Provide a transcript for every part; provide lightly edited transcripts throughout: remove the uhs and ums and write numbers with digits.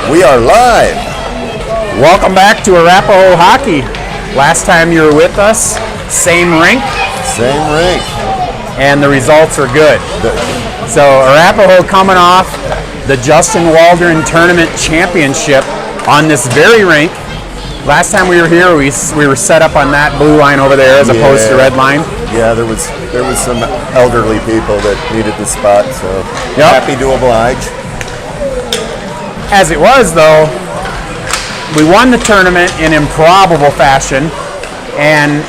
We are live. Welcome back to Arapahoe Hockey. Last time you were with us, same rink. Same rink. And the results are good. So Arapahoe coming off the Justin Waldron Tournament Championship on this very rink. Last time we were here, we were set up on that blue line over there as opposed to red line. Yeah, there was some elderly people that needed the spot, so happy to oblige. As it was, though, we won the tournament in improbable fashion, and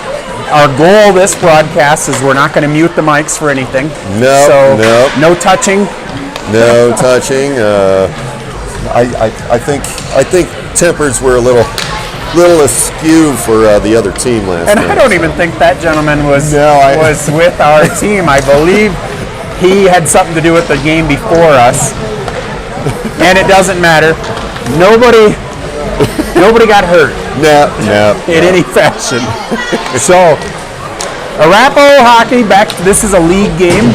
our goal this broadcast is we're not going to mute the mics for anything. No touching. No touching. I think tempers were a little askew for the other team last night. And I don't even think that gentleman was with our team. I believe he had something to do with the game before us. And it doesn't matter. Nobody got hurt. No. In any fashion. So, Arapahoe Hockey back. This is a league game.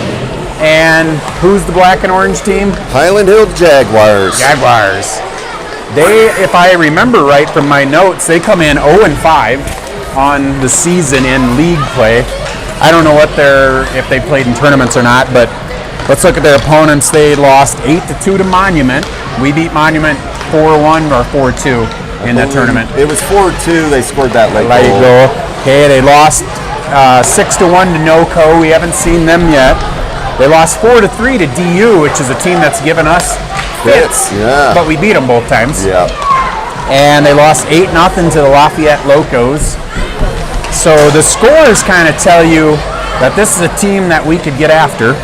And who's the black and orange team? Highland Hill Jaguars. They, if I remember right from my notes, they come in 0-5 on the season in league play. I don't know if they played in tournaments or not, but let's look at their opponents. They lost 8-2 to Monument. We beat Monument 4-1 or 4-2 in that tournament. It was 4-2. They scored that late goal. Okay, they lost 6-1 to NoCo. We haven't seen them yet. They lost 4-3 to DU, which is a team that's given us fits. Yeah. But we beat them both times. Yeah. And they lost 8-0 to the Lafayette Locos. So the scores kind of tell you that this is a team that we could get after.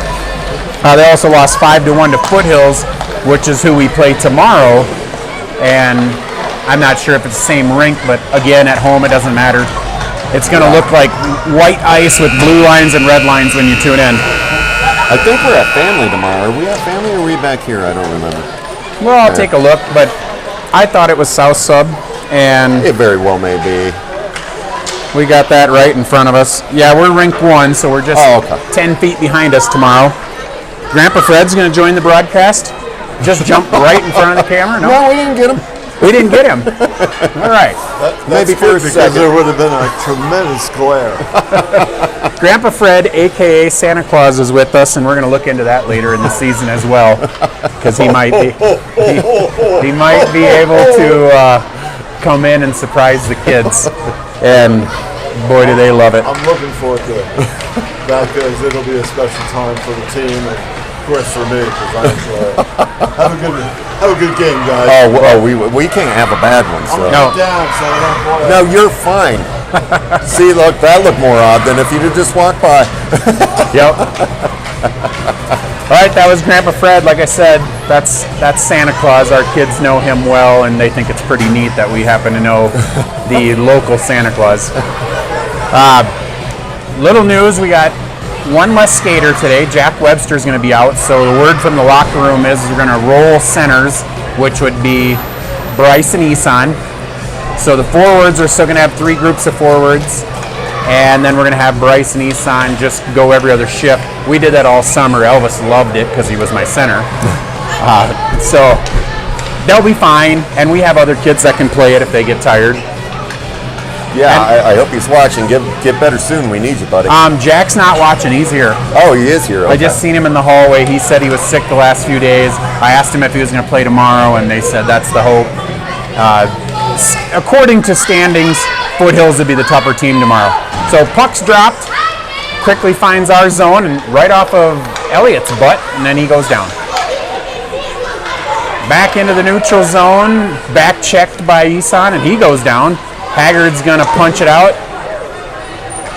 They also lost 5-1 to Foothills, which is who we play tomorrow. And I'm not sure if it's the same rink, but again, at home, it doesn't matter. It's going to look like white ice with blue lines and red lines when you tune in. I think we're at family tomorrow. Are we at family or are we back here? I don't remember. Well, I'll take a look, but I thought it was South Sub, and it very well may be. We got that right in front of us. Yeah, we're rink 1, so we're just 10 feet behind us tomorrow. Grandpa Fred's going to join the broadcast. Just jump right in front of the camera. No, we didn't get him. We didn't get him. All right. Maybe for a second. There would have been a tremendous glare. Grandpa Fred, a.k.a. Santa Claus, is with us, and we're going to look into that later in the season as well, because he might be able to come in and surprise the kids, and boy, do they love it. I'm looking forward to it, because it'll be a special time for the team, and of course for me, because I enjoy it. Have a good game, guys. We can't have a bad one. So. I'm down, so I don't play. No, you're fine. See, look, that looked more odd than if you'd have just walked by. Yep. All right, that was Grandpa Fred. Like I said, that's Santa Claus. Our kids know him well, and they think it's pretty neat that we happen to know the local Santa Claus. Little news, we got one less skater today. Jack Webster's going to be out, so the word from the locker room is we're going to roll centers, which would be Bryce and Isan. So the forwards are still going to have 3 groups of forwards, and then we're going to have Bryce and Isan just go every other shift. We did that all summer. Elvis loved it because he was my center. So they'll be fine, and we have other kids that can play it if they get tired. Yeah, I hope he's watching. Get better soon. We need you, buddy. Jack's not watching. He's here. Oh, he is here. Okay. I just seen him in the hallway. He said he was sick the last few days. I asked him if he was going to play tomorrow, and they said that's the hope. According to standings, Foothills would be the tougher team tomorrow. So puck's dropped, quickly finds our zone, and right off of Elliott's butt, and then he goes down. Back into the neutral zone, back checked by Isan, and he goes down. Haggard's going to punch it out.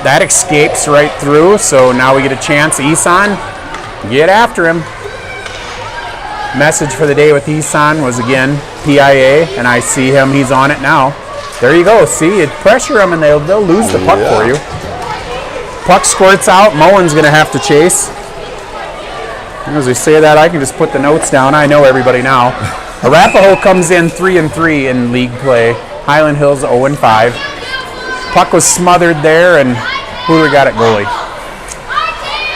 That escapes right through, so now we get a chance. Isan, get after him. Message for the day with Isan was, again, PIA, and I see him. He's on it now. There you go. See, you pressure them, and they'll lose the puck for you. Puck squirts out. Mullen's going to have to chase. As we say that, I can just put the notes down. I know everybody now. Arapahoe comes in 3-3 in league play. Highland Hills 0-5. Puck was smothered there, and who do we got at goalie?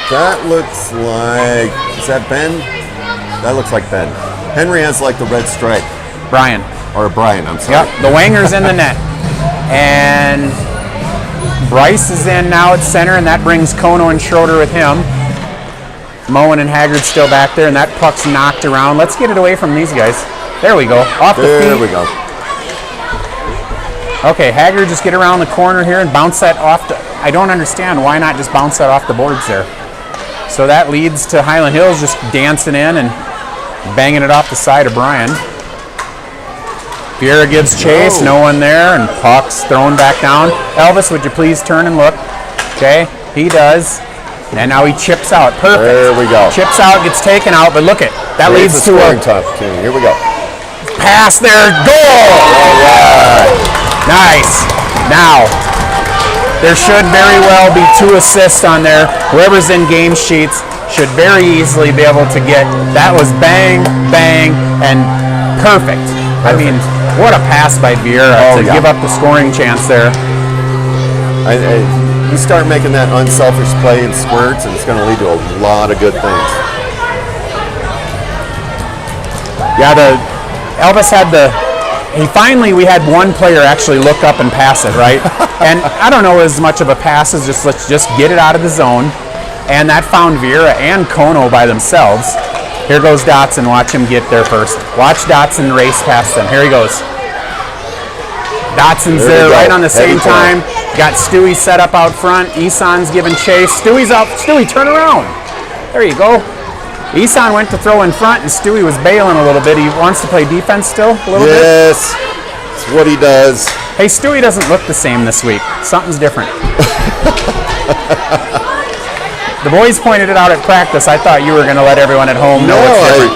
That looks like, is that Ben? That looks like Ben. Henry has like the red stripe. Brian. Or Brian, I'm sorry. Yep, the Wanger's in the net. And Bryce is in now at center, and that brings Kono and Schroeder with him. Moen and Haggard still back there, and that puck's knocked around. Let's get it away from these guys. There we go. Off the feet. There we go. Okay, Haggard, just get around the corner here and bounce that off. I don't understand. Why not just bounce that off the boards there? So that leads to Highland Hills just dancing in and banging it off the side of Brian. Vieira gives chase, no one there, and puck's thrown back down. Elvis, would you please turn and look? Okay, he does. And now he chips out. Perfect. There we go. Chips out, gets taken out, but look it. That leads to a opportunity. Here we go. pass there. Goal! All right. Nice. Now, there should very well be 2 assists on there. Whoever's in game sheets should very easily be able to get. That was bang, bang, and perfect. I mean, what a pass by Vieira to give up the scoring chance there. You start making that unselfish play in squirts, and it's going to lead to a lot of good things. Yeah, Elvis had we had one player actually look up and pass it, right? And I don't know as much of a pass as just let's just get it out of the zone. And that found Vieira and Kono by themselves. Here goes Dotson. Watch him get there first. Watch Dotson race past them. Here he goes. Dotson's there right on the same time. Got Stewie set up out front. Isan's giving chase. Stewie's out. Stewie, turn around. There you go. Isan went to throw in front, and Stewie was bailing a little bit. He wants to play defense still a little bit. Yes, it's what he does. Hey, Stewie doesn't look the same this week. Something's different. The boys pointed it out at practice. I thought you were going to let everyone at home know it's different.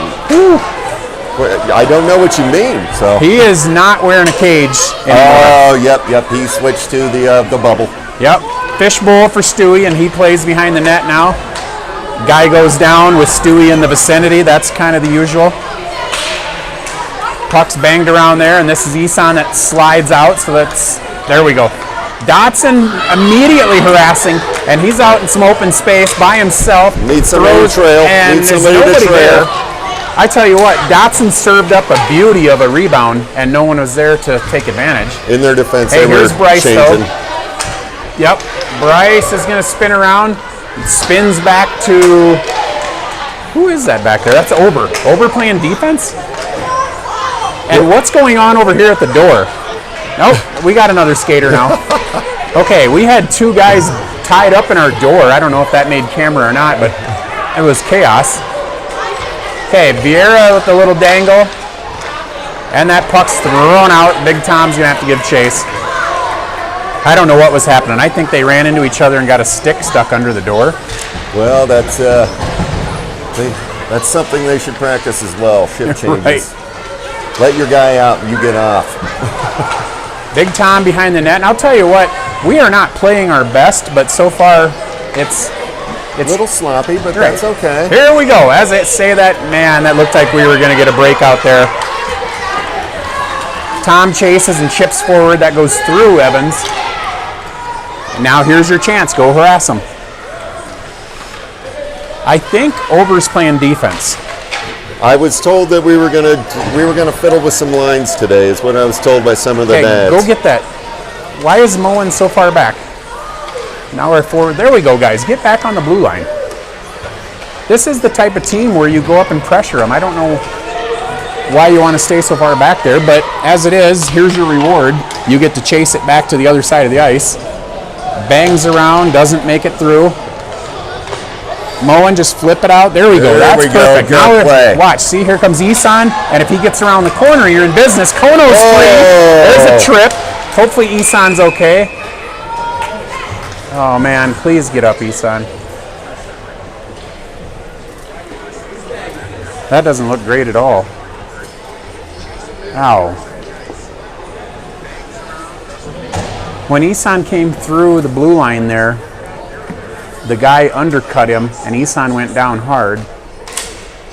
I don't know what you mean. So he is not wearing a cage anymore. Oh, yep. He switched to the bubble. Yep. Fishbowl for Stewie, and he plays behind the net now. Guy goes down with Stewie in the vicinity. That's kind of the usual. Puck's banged around there, and this is Isan that slides out. So there we go. Dotson immediately harassing, and he's out in some open space by himself. Needs somebody to trail. And Needs there's somebody nobody to trail. there. I tell you what, Dotson served up a beauty of a rebound, and no one was there to take advantage. In their defense, hey, they were here's Bryce, changing. though. Yep, Bryce is going to spin around. Spins back to, who is that back there? That's Ober. Ober playing defense? And what's going on over here at the door? Nope, we got another skater now. Okay, we had 2 guys tied up in our door. I don't know if that made camera or not, but it was chaos. Okay, Vieira with the little dangle. And that puck's thrown out. Big Tom's going to have to give chase. I don't know what was happening. I think they ran into each other and got a stick stuck under the door. Well, that's something they should practice as well. Shift changes. Right. Let your guy out and you get off. Big Tom behind the net. And I'll tell you what, we are not playing our best, but so far it's a little sloppy, but right. That's okay. Here we go. As I say that, man, that looked like we were going to get a break out there. Tom chases and chips forward. That goes through Evans. Now here's your chance. Go harass him. I think Ober's playing defense. I was told that we were gonna fiddle with some lines today. Is what I was told by some of the dads. Go get that. Why is Moen so far back? Now we're forward. There we go, guys. Get back on the blue line. This is the type of team where you go up and pressure them. I don't know why you want to stay so far back there, but as it is, here's your reward. You get to chase it back to the other side of the ice. Bangs around, doesn't make it through. Moen, just flip it out. There we go. That's perfect. Good play. Watch. See, here comes Isan, and if he gets around the corner, you're in business. Kono's free. There's a trip. Hopefully Isan's okay. Oh, man. Please get up, Isan. That doesn't look great at all. Ow. When Isan came through the blue line there, the guy undercut him, and Isan went down hard.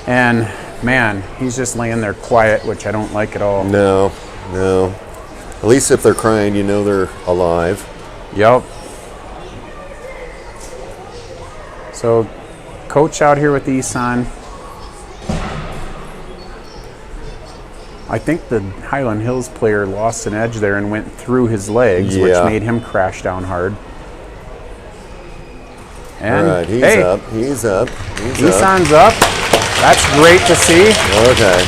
And, man, he's just laying there quiet, which I don't like at all. No. At least if they're crying, you know they're alive. Yep. So, coach out here with Isan. I think the Highland Hills player lost an edge there and went through his legs, which made him crash down hard. And all right, he's up. He's up. Nissan's up. That's great to see. Okay.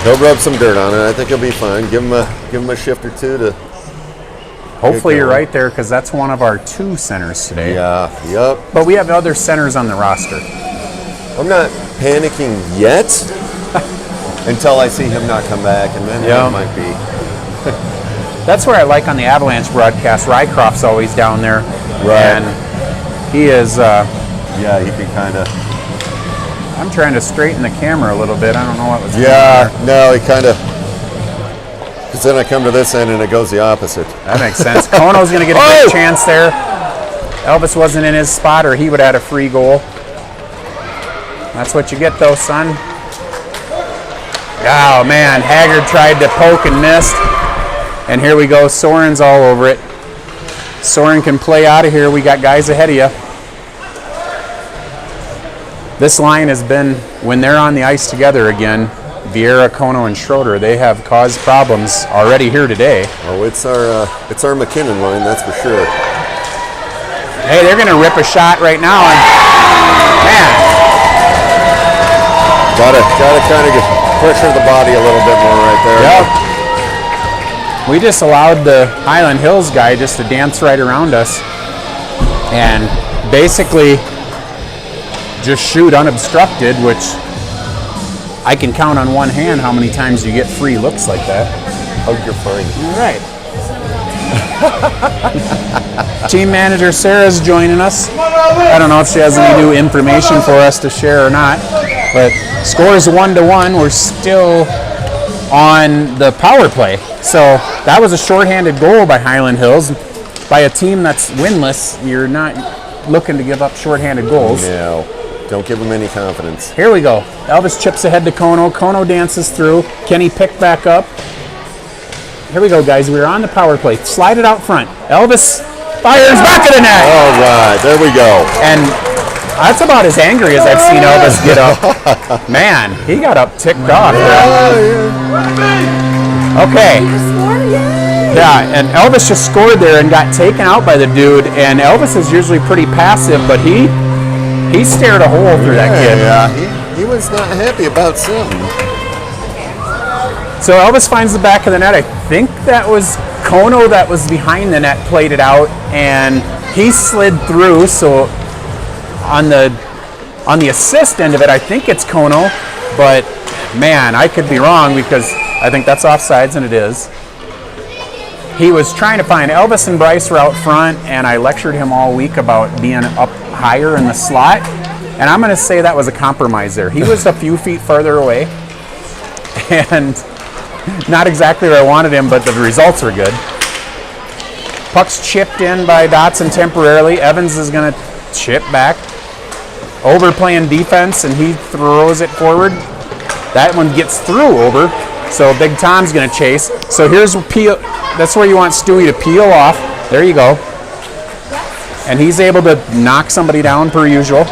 He'll rub some dirt on it. I think he'll be fine. Give him a shift or two to. Hopefully you're right there, because that's one of our 2 centers today. Yeah. Yep. But we have other centers on the roster. I'm not panicking yet until I see him not come back, and then it might be. That's where I like on the Avalanche broadcast. Rycroft's always down there. Right. And he is. Yeah, he can kind of. I'm trying to straighten the camera a little bit. I don't know what was going on Yeah, there. no, he kind of. Because then I come to this end and it goes the opposite. That makes sense. Kono's going to get a big chance there. Elvis wasn't in his spot, or he would have had a free goal. That's what you get, though, son. Oh, man. Haggard tried to poke and missed. And here we go. Soren's all over it. Soren can play out of here. We got guys ahead of you. This line has been, when they're on the ice together again, Vieira, Kono, and Schroeder, they have caused problems already here today. Oh, it's our McKinnon line, that's for sure. Hey, they're going to rip a shot right now. And, man. Gotta kind of pressure the body a little bit more right there. Yep. We just allowed the Highland Hills guy just to dance right around us and basically just shoot unobstructed, which I can count on one hand how many times you get free looks like that. Oh, you're fine. All right. Team manager Sarah's joining us. I don't know if she has any new information for us to share or not, but scores 1-1. We're still on the power play. So that was a shorthanded goal by Highland Hills. By a team that's winless, you're not looking to give up shorthanded goals. No, don't give them any confidence. Here we go. Elvis chips ahead to Kono. Kono dances through. Kenny picked back up. Here we go, guys. We're on the power play. Slide it out front. Elvis fires back at the net. All right, there we go. And that's about as angry as I've seen Elvis get up. Man, he got up ticked off there. Okay. Yeah, and Elvis just scored there and got taken out by the dude. And Elvis is usually pretty passive, but he stared a hole through that kid. Yeah, he was not happy about something. So Elvis finds the back of the net. I think that was Kono that was behind the net, played it out, and he slid through. So on the assist end of it, I think it's Kono, but man, I could be wrong because I think that's offsides, and it is. He was trying to find Elvis and Bryce were out front, and I lectured him all week about being up higher in the slot, and I'm going to say that was a compromise there. He was a few feet further away, and not exactly where I wanted him, but the results were good. Puck's chipped in by Dotson temporarily. Evans is going to chip back. Ober playing defense, and he throws it forward. That one gets through Ober, so Big Tom's going to chase. So here's Peel. That's where you want Stewie to peel off. There you go. And he's able to knock somebody down per usual.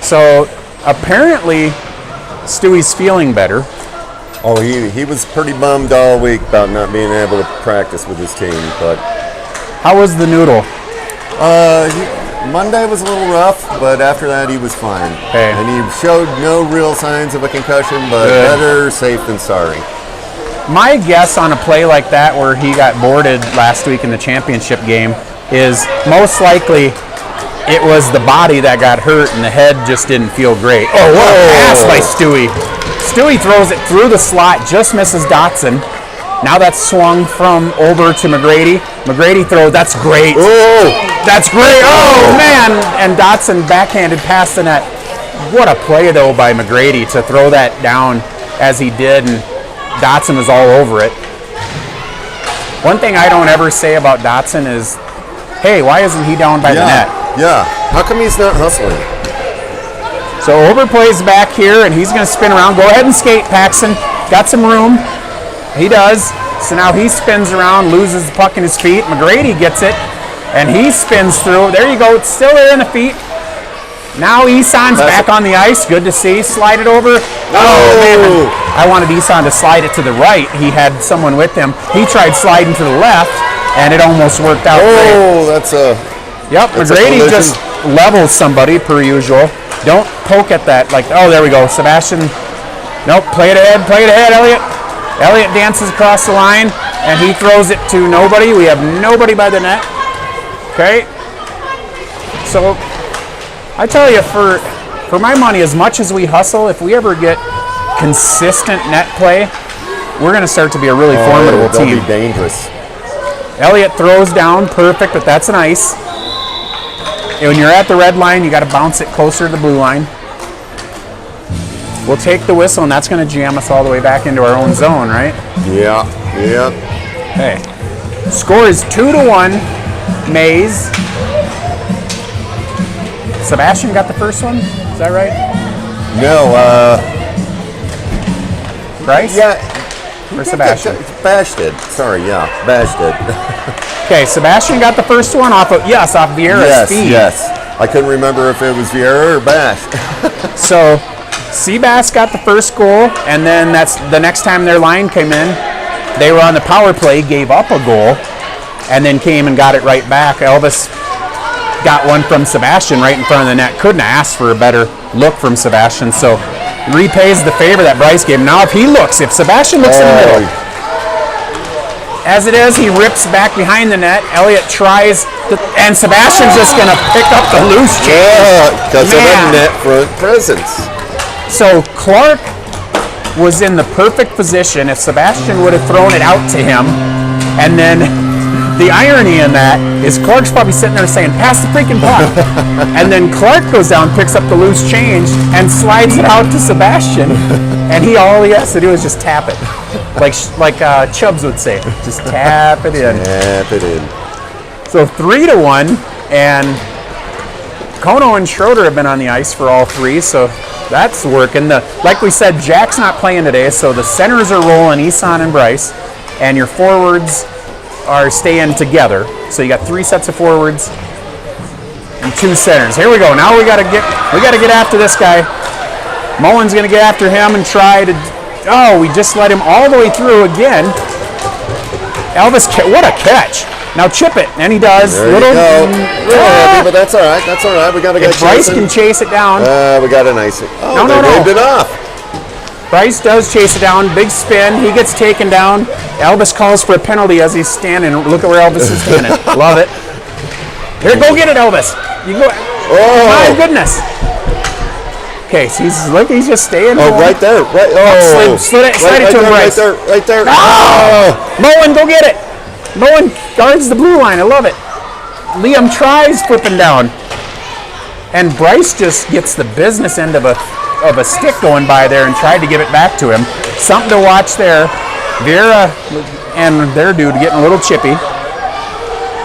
So apparently Stewie's feeling better. Oh, he was pretty bummed all week about not being able to practice with his team. But how was the noodle? Monday was a little rough, but after that he was fine. Okay. And he showed no real signs of a concussion, but better safe than sorry. My guess on a play like that where he got boarded last week in the championship game is most likely it was the body that got hurt and the head just didn't feel great. Oh, what a pass by Stewie. Stewie throws it through the slot, just misses Dotson. Now that's swung from Ober to McGrady. McGrady throws, that's great. Oh! That's great. Oh, man. And Dotson backhanded past the net. What a play, though, by McGrady to throw that down as he did, and Dotson was all over it. One thing I don't ever say about Dotson is, hey, why isn't he down by the net? Yeah. How come he's not hustling? So Ober plays back here, and he's going to spin around. Go ahead and skate, Paxson. Got some room. He does. So now he spins around, loses the puck in his feet. McGrady gets it, and he spins through. There you go. It's still there in the feet. Now Isan's back on the ice. Good to see. Slide it over. Oh, man. I wanted Isan to slide it to the right. He had someone with him. He tried sliding to the left, and it almost worked out great. Oh, that's a... Yep, McGrady just levels somebody per usual. Don't poke at that. Like, oh, there we go. Sebastian. Nope, play it ahead, Elliot. Elliot dances across the line, and he throws it to nobody. We have nobody by the net. Okay. So, I tell you, for my money, as much as we hustle, if we ever get consistent net play, we're going to start to be a really formidable team. They'll be dangerous. Elliot throws down, perfect, but that's an ice. When you're at the red line, you got to bounce it closer to the blue line. We'll take the whistle, and that's going to jam us all the way back into our own zone, right? Yeah. Okay. Score is 2-1. Mays. Sebastian got the first one? Is that right? No, Bryce? Yeah. Or Sebastian? Bash did. Sorry, yeah. Bash did. Okay, Sebastian got the first one off Vieira's feed. Yes. I couldn't remember if it was Vieira or Bash. So, Seabass got the first goal, and then that's the next time their line came in, they were on the power play, gave up a goal, and then came and got it right back. Elvis got one from Sebastian right in front of the net. Couldn't ask for a better look from Sebastian, so repays the favor that Bryce gave him. Now if Sebastian looks in the middle, as it is, he rips back behind the net. Elliot tries, and Sebastian's just going to pick up the loose change. Yeah, because of the net front presence. So Clark was in the perfect position if Sebastian would have thrown it out to him, and then the irony in that is Clark's probably sitting there saying, pass the freaking puck. And then Clark goes down, picks up the loose change, and slides it out to Sebastian. And all he has to do is just tap it. Like Chubbs would say, just tap it in. Tap it in. So 3-1, and Kono and Schroeder have been on the ice for all three, so that's working. Like we said, Jack's not playing today, so the centers are rolling, Isan and Bryce, and your forwards are staying together. So you got 3 sets of forwards and 2 centers. Here we go. Now we gotta get after this guy. Mullen's gonna get after him and try to. Oh, we just let him all the way through again. Elvis, what a catch! Now chip it, and he does. There you go. But that's all right. That's all right. We got to get. If Bryce can chase it down. We got a nice. Oh, no. waved it off. Bryce does chase it down. Big spin. He gets taken down. Elvis calls for a penalty as he's standing. Look at where Elvis is standing. Love it. Here, go get it, Elvis. You go. Oh my goodness. Okay, so he's just staying. Oh, right there. Right. Oh, slide it to him, Bryce. Right there. Oh! Mullen, go get it. Mullen guards the blue line. I love it. Liam tries flipping down, and Bryce just gets the business end of a stick going by there and tried to give it back to him. Something to watch there. Vieira and their dude getting a little chippy.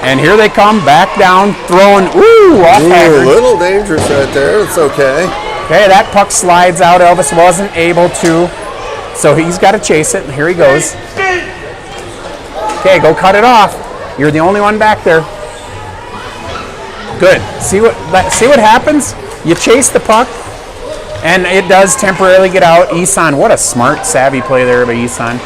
And here they come back down, throwing. Off Haggard. A little dangerous right there. It's okay. Okay, that puck slides out. Elvis wasn't able to, so he's got to chase it. And here he goes. Okay, go cut it off. You're the only one back there. Good. See what happens? You chase the puck, and it does temporarily get out. Isan, what a smart, savvy play there by Isan.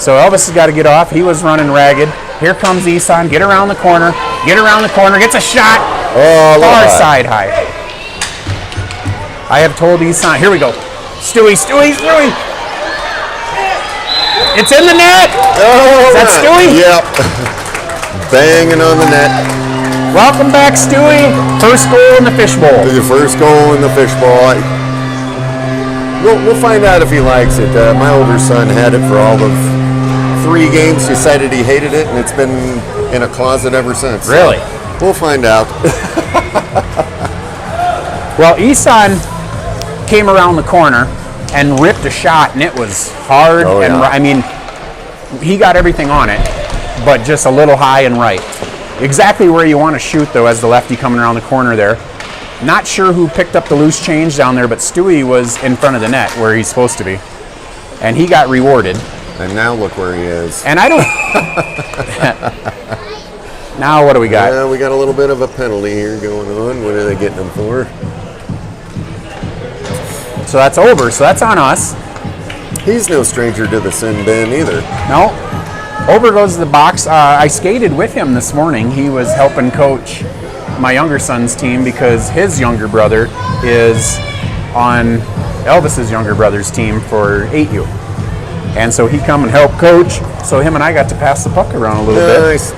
So Elvis has got to get off. He was running ragged. Here comes Isan. Get around the corner. Gets a shot. Oh, far side high. I have told Isan. Here we go. Stewie. It's in the net. Oh, is that Stewie? Yep. Banging on the net. Welcome back, Stewie. First goal in the fishbowl. The first goal in the fishbowl. We'll find out if he likes it. My older son had it for all of 3 games. Decided he hated it, and it's been in a closet ever since. Really? So we'll find out. Well, Isan came around the corner and ripped a shot, and it was hard. Oh, yeah. I mean, he got everything on it, but just a little high and right. Exactly where you want to shoot, though, as the lefty coming around the corner there. Not sure who picked up the loose change down there, but Stewie was in front of the net where he's supposed to be. And he got rewarded. And now look where he is. And I don't... Now what do we got? Yeah, we got a little bit of a penalty here going on. What are they getting them for? So that's over. So that's on us. He's no stranger to the sin bin either. No. Over goes the box. I skated with him this morning. He was helping coach my younger son's team because his younger brother is on Elvis's younger brother's team for 8U. And so he come and help coach. So him and I got to pass the puck around a little bit. Nice.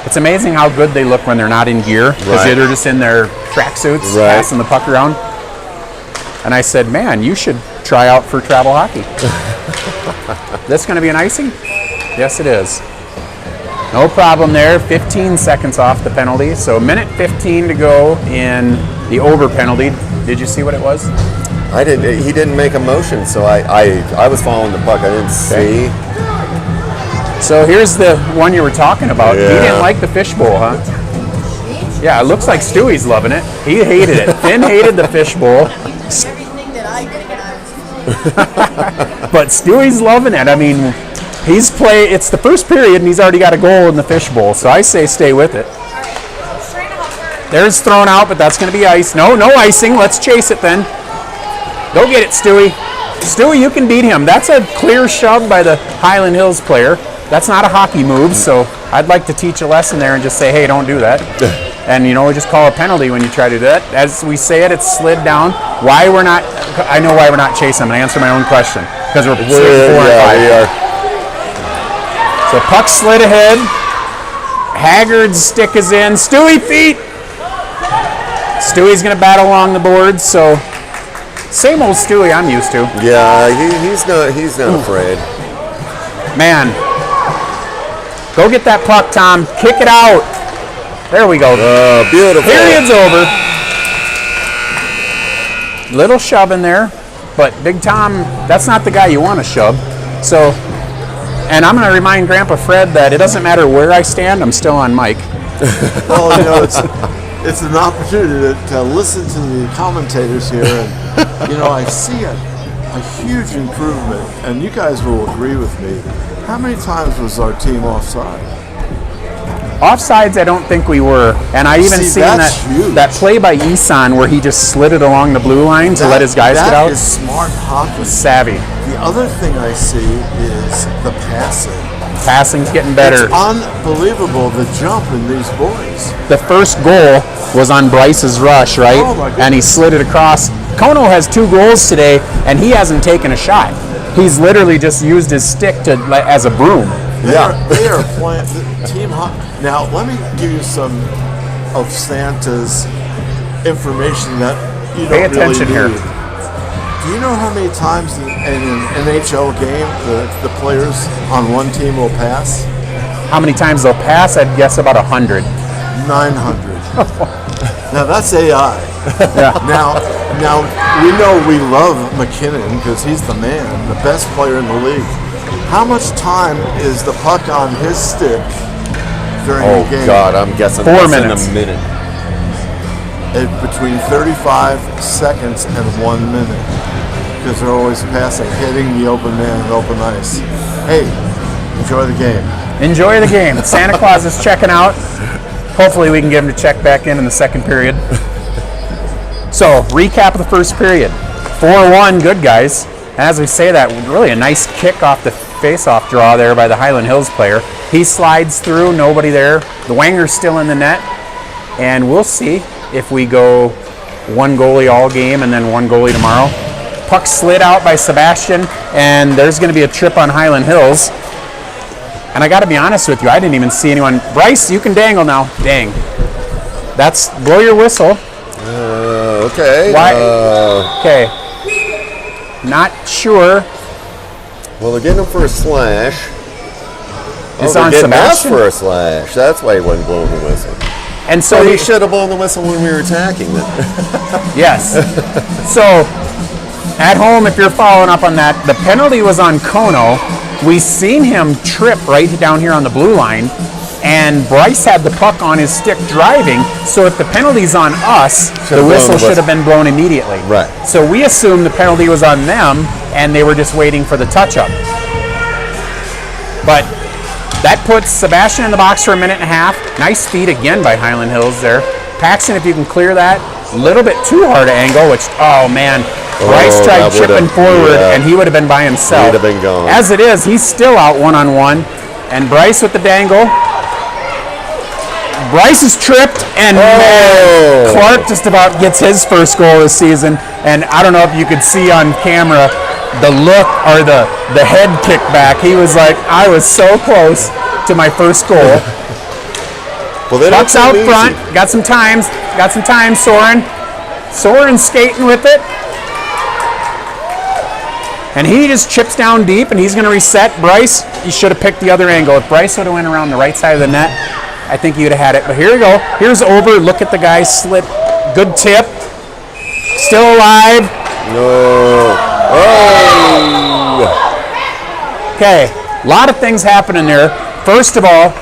It's amazing how good they look when they're not in gear because they're just in their tracksuits passing the puck around. And I said, man, you should try out for travel hockey. This going to be an icing? Yes, it is. No problem there. 15 seconds off the penalty. So a minute 15 to go in the over penalty. Did you see what it was? I didn't. He didn't make a motion, so I was following the puck. I didn't see. So here's the one you were talking about. Yeah. He didn't like the fishbowl, huh? Yeah, it looks like Stewie's loving it. He hated it. Finn hated the fishbowl. Everything that I did when I was But Stewie's loving it. I mean, it's the first period and he's already got a goal in the fishbowl, so I say stay with it. There's thrown out, but that's going to be ice. No icing. Let's chase it then. Go get it, Stewie. Stewie, you can beat him. That's a clear shove by the Highland Hills player. That's not a hockey move, so I'd like to teach a lesson there and just say, hey, don't do that. And, we just call a penalty when you try to do that. As we say it, it's slid down. I know why we're not chasing. I'm going to answer my own question. Because we're 4 and 5. So puck slid ahead. Haggard's stick is in. Stewie feet. Stewie's going to battle along the boards, so same old Stewie I'm used to. Yeah, he's not afraid. Man. Go get that puck, Tom. Kick it out. There we go. Oh, beautiful. Period's over. Little shove in there, but Big Tom, that's not the guy you want to shove. So, and I'm going to remind Grandpa Fred that it doesn't matter where I stand, I'm still on mic. Well, it's an opportunity to listen to the commentators here, and I see a huge improvement, and you guys will agree with me. How many times was our team offside? Offsides, I don't think we were, and I even seen that play by Isan where he just slid it along the blue line to let his guys get out. That is smart hockey. Savvy. The other thing I see is the passing. Passing's getting better. It's unbelievable the jump in these boys. The first goal was on Bryce's rush, right? Oh my goodness. And he slid it across. Kono has 2 goals today, and he hasn't taken a shot. He's literally just used his stick as a broom. They are playing team hockey. Now, let me give you some of Santa's information that you Pay don't attention really need. here. Do you know how many times in an NHL game the players on one team will pass? How many times they'll pass? I'd guess about 100. 900. Now that's AI. Yeah. Now we know we love McKinnon because he's the man, the best player in the league. How much time is the puck on his stick during the game? Oh God, I'm guessing 4 less minutes. than a minute. Between 35 seconds and 1 minute, because they're always passing, hitting the open man and open ice. Hey, enjoy the game. Enjoy the game. Santa Claus is checking out. Hopefully we can get him to check back in the second period. So, recap of the first period. 4-1, good guys. As we say that, really a nice kick off the face-off draw there by the Highland Hills player. He slides through, nobody there. The Wanger's still in the net. And we'll see if we go 1 goalie all game and then 1 goalie tomorrow. Puck slid out by Sebastian, and there's going to be a trip on Highland Hills. And I got to be honest with you, I didn't even see anyone. Bryce, you can dangle now. Dang. That's, blow your whistle. Okay. Why? Okay. Not sure. Well, they're getting him for a slash. It's they're on getting us Sebastian. for a slash. That's why he wasn't blowing the whistle. And so So he should have blown the whistle when we were attacking them. yes. So at home, if you're following up on that, the penalty was on Kono. We seen him trip right down here on the blue line, and Bryce had the puck on his stick driving. So if the penalty's on us, the whistle should have been blown immediately. Right. So we assumed the penalty was on them, and they were just waiting for the touch-up. But That puts Sebastian in the box for a minute and a half. Nice feed again by Highland Hills there. Paxton, if you can clear that. A little bit too hard an angle, which, oh man. Bryce tried chipping forward, and he would have been by himself. He'd have been gone. As it is, he's still out one-on-one. And Bryce with the dangle. Bryce is tripped, and man, Clark just about gets his first goal this season. And I don't know if you could see on camera the look or the head kickback. He was like, I was so close to my first goal. Well, they Buck's out front. Got some time, Soren. Soren skating with it. And he just chips down deep, and he's going to reset. Bryce, he should have picked the other angle. If Bryce would have went around the right side of the net, I think he would have had it. But here we go. Here's Ober. Look at the guy slip. Good tip. Still alive. No. Oh. Okay, a lot of things happening there. First of all,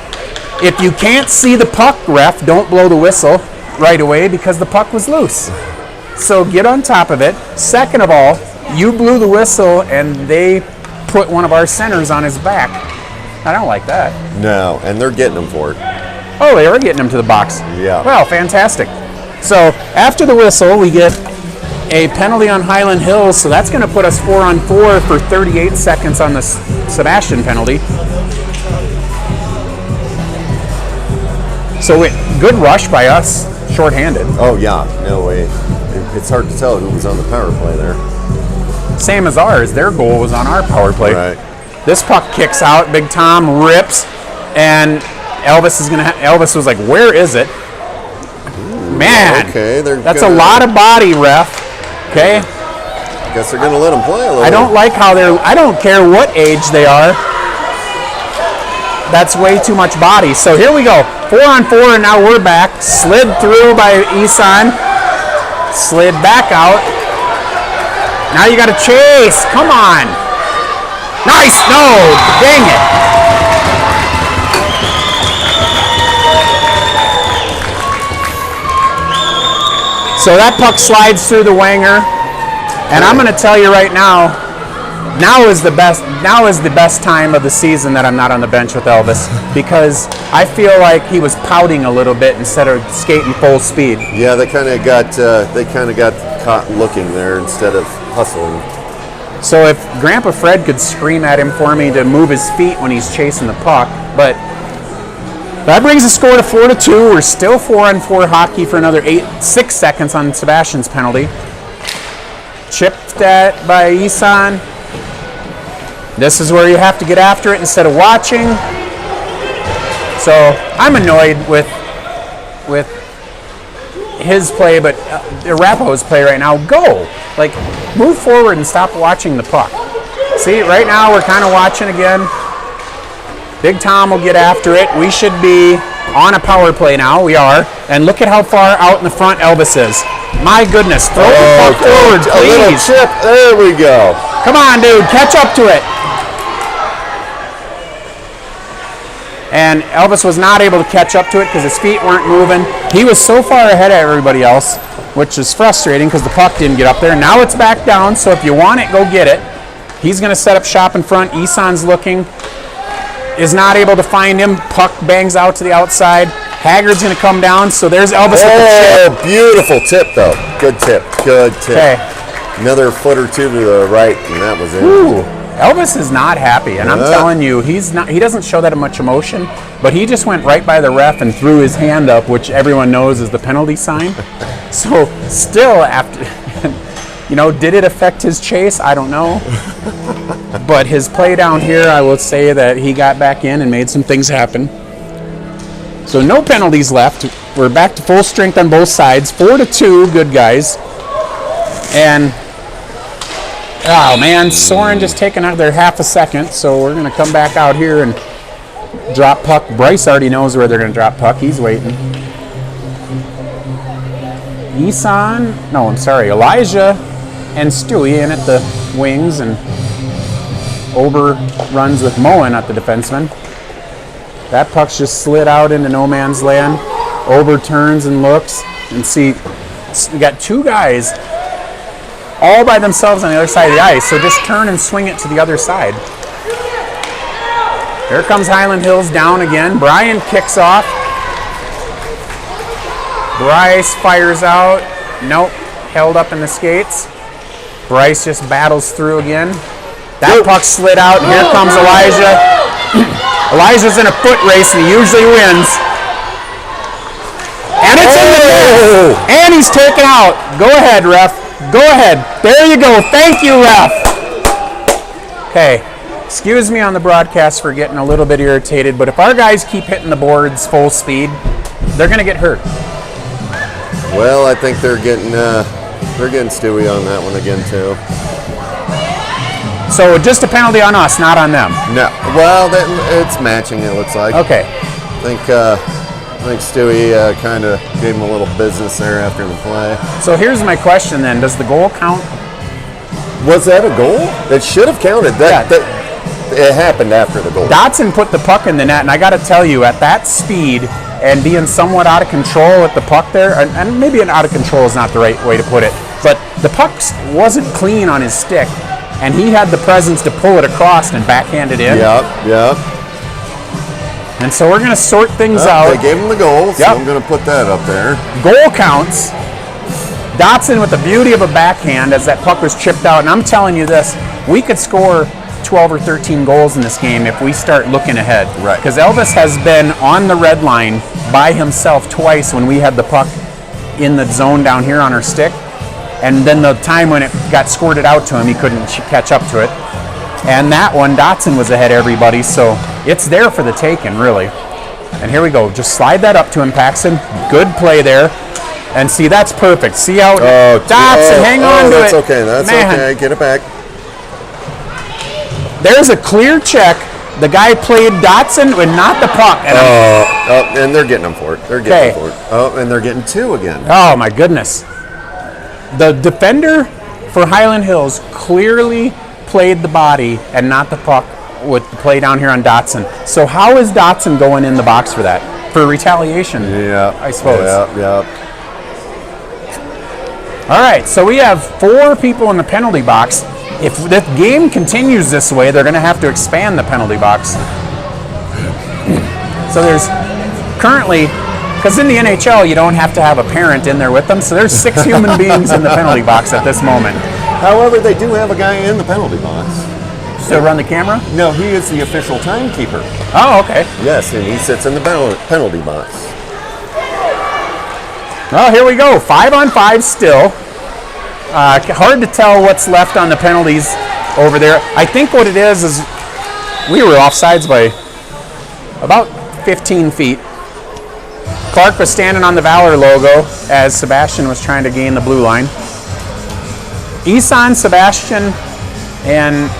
if you can't see the puck, ref, don't blow the whistle right away because the puck was loose. So get on top of it. Second of all, you blew the whistle and they put one of our centers on his back. I don't like that. No, and they're getting him for it. Oh, they are getting him to the box. Yeah. Well, fantastic. So after the whistle, we get a penalty on Highland Hills, so that's going to put us 4-on-4 for 38 seconds on the Sebastian penalty. So good rush by us, shorthanded. Oh, yeah. No way. It's hard to tell who was on the power play there. Same as ours. Their goal was on our power play. Right. This puck kicks out. Big Tom rips, and Elvis was like, "Where is it?" Man, okay, that's a lot of body, ref. Okay. I guess they're going to let them play a little. I don't like how I don't care what age they are. That's way too much body. So here we go. 4-on-4, and now we're back. Slid through by Isan. Slid back out. Now you got to chase. Come on. Nice. No. Dang it. So that puck slides through the wanger. And I'm going to tell you right now, now is the best time of the season that I'm not on the bench with Elvis, because I feel like he was pouting a little bit instead of skating full speed. Yeah, they kind of got caught looking there instead of hustling. So if Grandpa Fred could scream at him for me to move his feet when he's chasing the puck, but that brings the score to 4-2. We're still 4-on-4 hockey for another 6 seconds on Sebastian's penalty. Chipped at by Isan. This is where you have to get after it instead of watching. So I'm annoyed with his play, but Arapahoe's play right now. Go! Like, move forward and stop watching the puck. See, right now we're kind of watching again. Big Tom will get after it. We should be on a power play now. We are. And look at how far out in the front Elvis is. My goodness. Throw the puck forward, please. A little chip. There we go. Come on, dude. Catch up to it. And Elvis was not able to catch up to it because his feet weren't moving. He was so far ahead of everybody else, which is frustrating because the puck didn't get up there. Now it's back down, so if you want it, go get it. He's going to set up shop in front. Isan's looking. Is not able to find him. Puck bangs out to the outside. Haggard's going to come down, so there's Elvis with the chip. Beautiful tip, though. Good tip. Good tip. Okay. Another foot or two to the right, and that was it. Ooh. Elvis is not happy, and I'm telling you, he doesn't show that much emotion, but he just went right by the ref and threw his hand up, which everyone knows is the penalty sign. So still, after, did it affect his chase? I don't know. But his play down here, I will say that he got back in and made some things happen. So no penalties left. We're back to full strength on both sides. 4-2, good guys. And oh man, Soren just taking out there half a second, so we're going to come back out here and drop puck. Bryce already knows where they're going to drop puck. He's waiting. Elijah and Stewie in at the wings, and Ober runs with Moen at the defenseman. That puck's just slid out into no man's land. Ober turns and looks, and see, we got two guys all by themselves on the other side of the ice, so just turn and swing it to the other side. Here comes Highland Hills down again. Brian kicks off. Bryce fires out. Nope, held up in the skates. Bryce just battles through again. That puck slid out, and here comes Elijah. Elijah's in a foot race, and he usually wins. And it's in the net. And he's taken out. Go ahead, ref. Go ahead. There you go. Thank you, ref. Okay. Excuse me on the broadcast for getting a little bit irritated, but if our guys keep hitting the boards full speed, they're going to get hurt. Well, I think they're getting Stewie on that one again too. So just a penalty on us, not on them. No, well, it's matching. It looks like. Okay. I think Stewie kind of gave him a little business there after the play. So here's my question then: does the goal count? Was that a goal? It should have counted. It happened after the goal. Dotson put the puck in the net, and I got to tell you, at that speed and being somewhat out of control with the puck there, and maybe an out of control is not the right way to put it, but the puck wasn't clean on his stick, and he had the presence to pull it across and backhand it in. Yep. And so we're going to sort things out. They gave him the goal, so Yep. I'm going to put that up there. Goal counts. Dotson with the beauty of a backhand as that puck was chipped out, and I'm telling you this, we could score 12 or 13 goals in this game if we start looking ahead. Right. Because Elvis has been on the red line by himself twice when we had the puck in the zone down here on our stick. And then the time when it got squirted out to him, he couldn't catch up to it. And that one, Dotson was ahead of everybody, so it's there for the taking, really. And here we go. Just slide that up to him, Paxton. Good play there. And see, that's perfect. See how Dotson, hang on to that's it. Okay. That's Man. okay. Get it back. There's a clear check. The guy played Dotson and not the puck. And And they're getting them for it. They're getting them for it. Oh, and they're getting two again. oh, my goodness. The defender for Highland Hills clearly played the body and not the puck with the play down here on Dotson. So how is Dotson going in the box for that? For retaliation, Yeah. I suppose. Yeah. All right, so we have 4 people in the penalty box. If the game continues this way, they're going to have to expand the penalty box. So there's currently, because in the NHL you don't have to have a parent in there with them, so there's 6 human beings in the penalty box at this moment. However, they do have a guy in the penalty box. Still run the camera? No, he is the official timekeeper. Oh, okay. Yes, and he sits in the penalty box. Well, here we go. 5-on-5 still. Hard to tell what's left on the penalties over there. I think what it is we were offsides by about 15 feet. Clark was standing on the Valor logo as Sebastian was trying to gain the blue line. Isan, Sebastian, and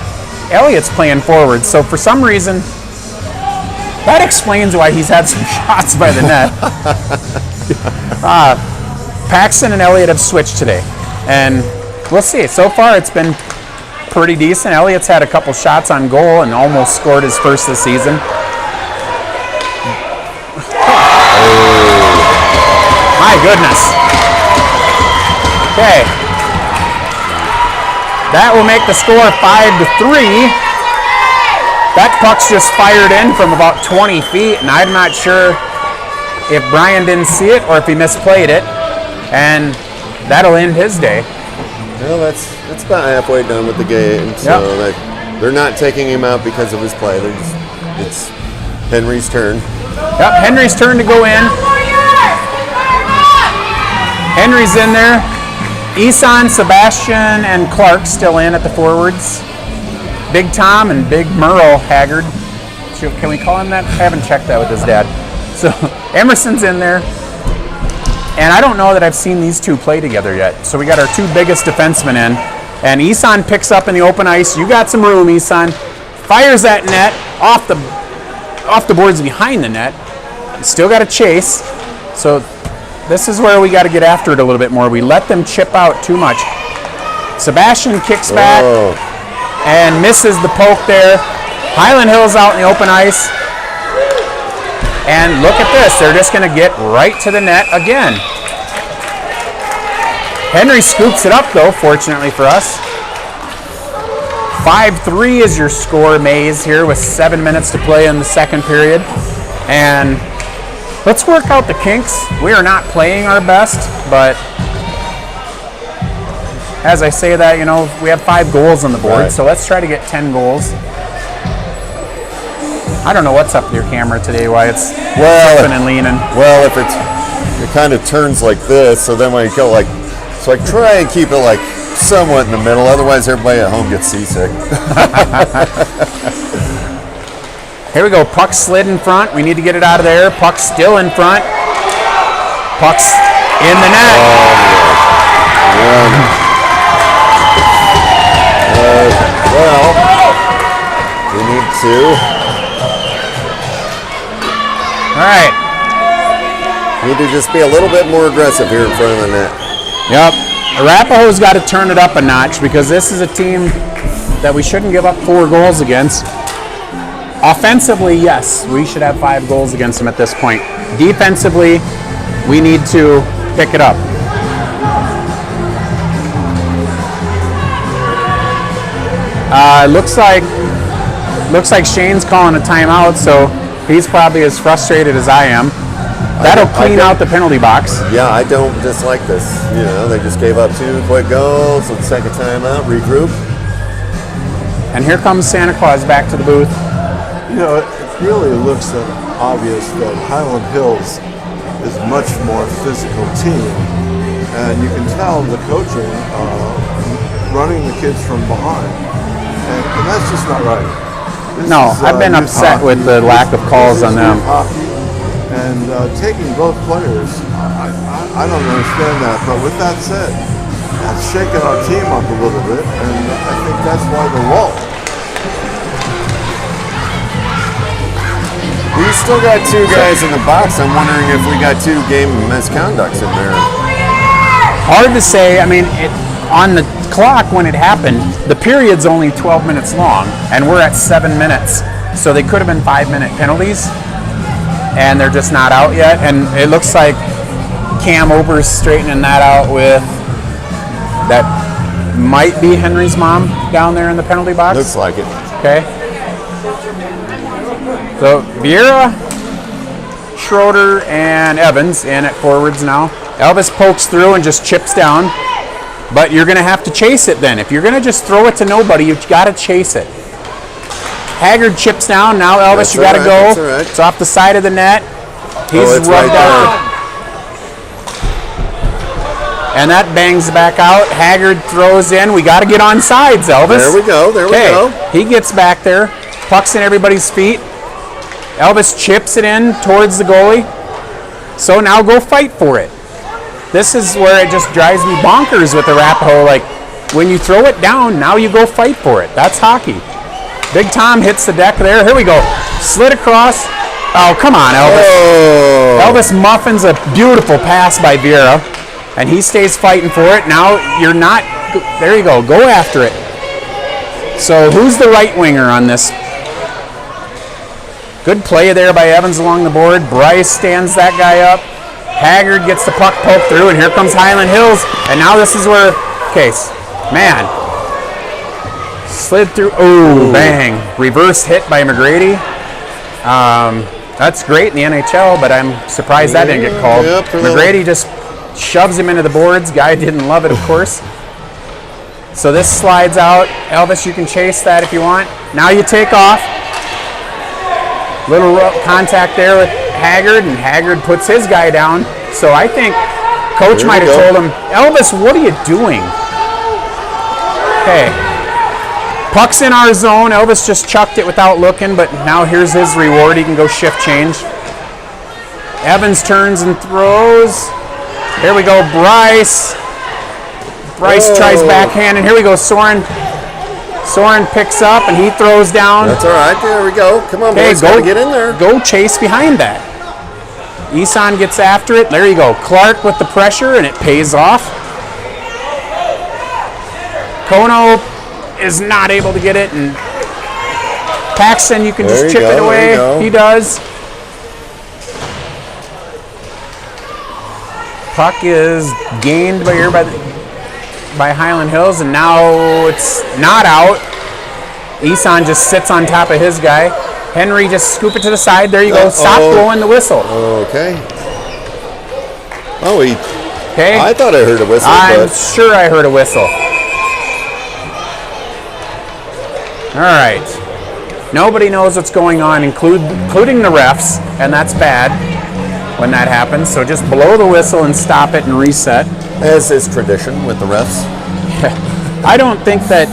Elliott's playing forward. So for some reason, that explains why he's had some shots by the net. Paxton and Elliott have switched today. And we'll see. So far, it's been pretty decent. Elliott's had a couple shots on goal and almost scored his first this season. My goodness. Okay. That will make the score 5-3. That puck's just fired in from about 20 feet, and I'm not sure if Brian didn't see it or if he misplayed it. And that'll end his day. Well, that's about halfway done with the game. So they're not taking him out because of his play. It's Henry's turn. Yep, Henry's turn to go in. Henry's in there. Isan, Sebastian, and Clark still in at the forwards. Big Tom and Big Merle Haggard. Can we call him that? I haven't checked that with his dad. So Emerson's in there. And I don't know that I've seen these two play together yet. So we got our 2 biggest defensemen in. And Isan picks up in the open ice. You got some room, Isan. Fires that net off the boards behind the net. Still got to chase. So this is where we got to get after it a little bit more. We let them chip out too much. Sebastian kicks back and misses the poke there. Highland Hills out in the open ice. And look at this. They're just going to get right to the net again. Henry scoops it up, though, fortunately for us. 5-3 is your score, Mays, here with 7 minutes to play in the second period. And let's work out the kinks. We are not playing our best, but as I say that, you know, we have 5 goals on the board, Right. so let's try to get 10 goals. I don't know what's up with your camera today, why it's tipping and leaning. Well, if it kind of turns like this, so then when you go like, so I try and keep it like somewhat in the middle, otherwise everybody at home gets seasick. Here we go, puck slid in front. We need to get it out of there. Puck still in front. Puck's in the net. Well, we need to. All right. Need to just be a little bit more aggressive here in front of the net. Yep. Arapahoe's got to turn it up a notch because this is a team that we shouldn't give up 4 goals against. Offensively, yes, we should have 5 goals against them at this point. Defensively, we need to pick it up. Looks like Shane's calling a timeout, so he's probably as frustrated as I am. That'll clean out the penalty box. Yeah, I don't dislike this. You know, they just gave up 2 quick goals, so the second time out, regroup. And here comes Santa Claus back to the booth. You know, it really looks obvious that Highland Hills is a much more physical team, and you can tell the coaching running the kids from behind, and that's just not right. No, I've been upset with the lack of calls on them. Hockey, and taking both players, I don't understand that. But with that said, that's shaking our team up a little bit, and I think that's why the lull. We still got 2 guys in the box. I'm wondering if we got 2 game misconducts in there. Hard to say. I mean, on the clock when it happened, the period's only 12 minutes long, and we're at 7 minutes. So they could have been 5-minute penalties, and they're just not out yet. And it looks like Cam Ober's straightening that out with that might be Henry's mom down there in the penalty box. Looks like it. Okay. So Vieira, Schroeder, and Evans in at forwards now. Elvis pokes through and just chips down. But you're going to have to chase it then. If you're going to just throw it to nobody, you've got to chase it. Haggard chips down. Now, Elvis, That's you got to all go. right, that's all right. It's off the side of the net. He's it's rubbed right out. And that bangs back out. Haggard throws in. We got to get on sides, Elvis. There we go. There we go. He gets back there. Puck's in everybody's feet. Elvis chips it in towards the goalie. So now go fight for it. This is where it just drives me bonkers with Arapahoe. Like, when you throw it down, now you go fight for it. That's hockey. Big Tom hits the deck there. Here we go. Slid across. Oh, come on, Elvis. Oh. Elvis muffins a beautiful pass by Vieira, and he stays fighting for it. Now you're not. There you go. Go after it. So who's the right winger on this? Good play there by Evans along the board. Bryce stands that guy up. Haggard gets the puck poked through, and here comes Highland Hills. And now this is where, man, slid through. Oh, bang. Reverse hit by McGrady. That's great in the NHL, but I'm surprised that didn't get called. Yep, McGrady just shoves him into the boards. Guy didn't love it, of course. So this slides out. Elvis, you can chase that if you want. Now you take off. Little contact there with Haggard, and Haggard puts his guy down. So I think Coach might have told him, Elvis, what are you doing? Okay. Puck's in our zone. Elvis just chucked it without looking, but now here's his reward. He can go shift change. Evans turns and throws. Here we go, Bryce. Bryce tries backhand, and here we go, Soren. Soren picks up, and he throws down. That's all right. There we go. Come on, boys. Go Gotta get in there. Go chase behind that. Isan gets after it. There you go. Clark with the pressure, and it pays off. Kono is not able to get it, and Paxton, you can just chip it away. He does. Puck is gained by Highland Hills, and now it's not out. Isan just sits on top of his guy. Henry just scoop it to the side. There you go. Stop blowing the whistle. Okay. Oh, Okay. I thought I heard a whistle. I'm but sure I heard a whistle. All right. Nobody knows what's going on, including the refs, and that's bad when that happens. So just blow the whistle and stop it and reset. as is tradition with the refs. I don't think that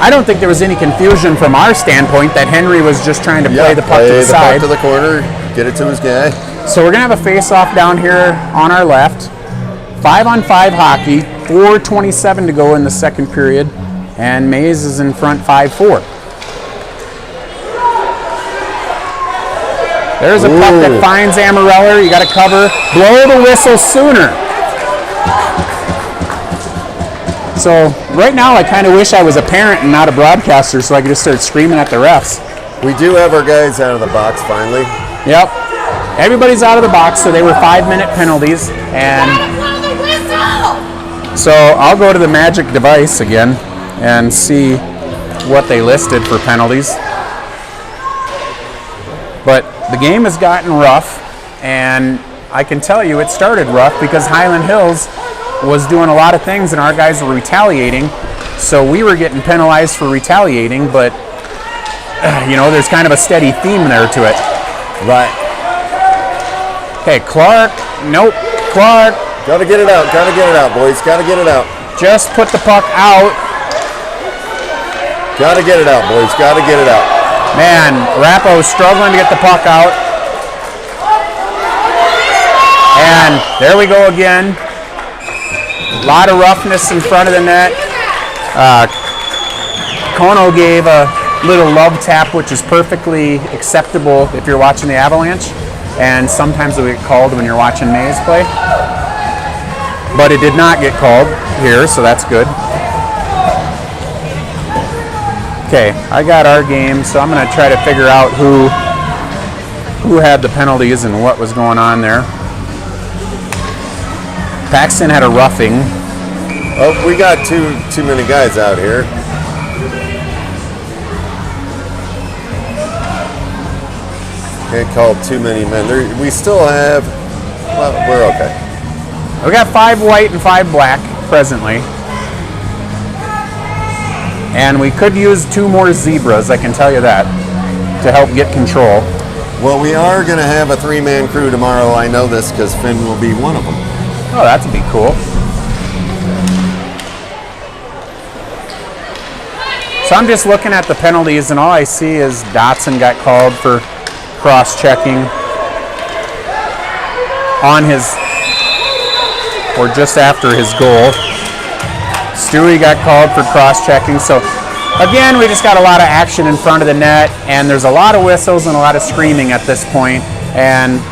I don't think there was any confusion from our standpoint that Henry was just trying to play the puck to the side. Puck to the corner, get it to his guy. So we're going to have a face-off down here on our left. 5-on-5 hockey, 4:27 to go in the second period, and Mays is in front 5-4. There's a puck that finds Amareller. You got to cover. Blow the whistle sooner. So right now I kind of wish I was a parent and not a broadcaster so I could just start screaming at the refs. We do have our guys out of the box finally. Yep. Everybody's out of the box, so they were 5-minute penalties. And so I'll go to the magic device again and see what they listed for penalties. But the game has gotten rough, and I can tell you it started rough because Highland Hills was doing a lot of things and our guys were retaliating. So we were getting penalized for retaliating, but you know, there's kind of a steady theme there to it. Right. Okay, Clark. Nope. Clark. Gotta get it out, boys. Gotta get it out. Just put the puck out. Gotta get it out, boys. Gotta get it out. Man, Arapahoe struggling to get the puck out. And there we go again. A lot of roughness in front of the net. Kono gave a little love tap, which is perfectly acceptable if you're watching the Avalanche. And sometimes it will get called when you're watching Mays play. But it did not get called here, so that's good. Okay, I got our game, so I'm going to try to figure out who had the penalties and what was going on there. Paxton had a roughing. Oh, we got too many guys out here. Can't call too many men. We still have. Well, we're okay. We got 5 white and 5 black presently. And we could use 2 more zebras, I can tell you that, to help get control. Well, we are going to have a 3-man crew tomorrow. I know this because Finn will be one of them. Oh, that's be cool. So I'm just looking at the penalties, and all I see is Dotson got called for cross-checking on his, or just after his goal. Stewie got called for cross-checking. So again, we just got a lot of action in front of the net, and there's a lot of whistles and a lot of screaming at this point, and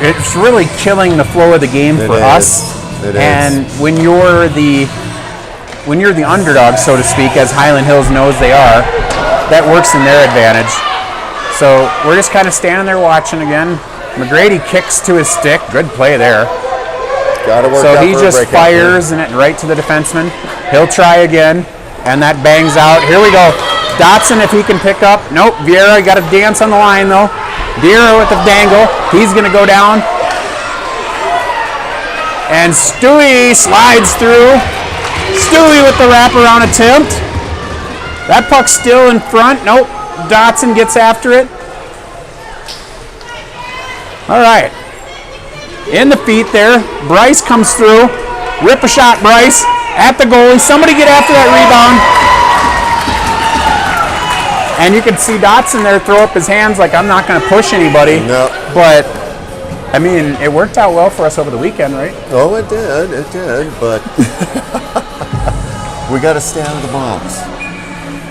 it's really killing the flow of the game for us. It and is. when you're the underdog, so to speak, as Highland Hills knows they are, that works in their advantage. So we're just kind of standing there watching again. McGrady kicks to his stick. Good play there. Got to work So out he for a just breakout fires and it right to the defenseman. He'll try again, and that bangs out. Here we go. Dotson, if he can pick up. Nope. Vieira, got to dance on the line though. Vieira with the dangle. He's going to go down. And Stewie slides through. Stewie with the wraparound attempt. That puck's still in front. Nope. Dotson gets after it. All right. In the feet there. Bryce comes through. Rip a shot, Bryce. At the goalie. Somebody get after that rebound. And you can see Dotson there throw up his hands like, I'm not going to push anybody. No. But, I mean, it worked out well for us over the weekend, right? Oh, it did, but we got to stay out of the box.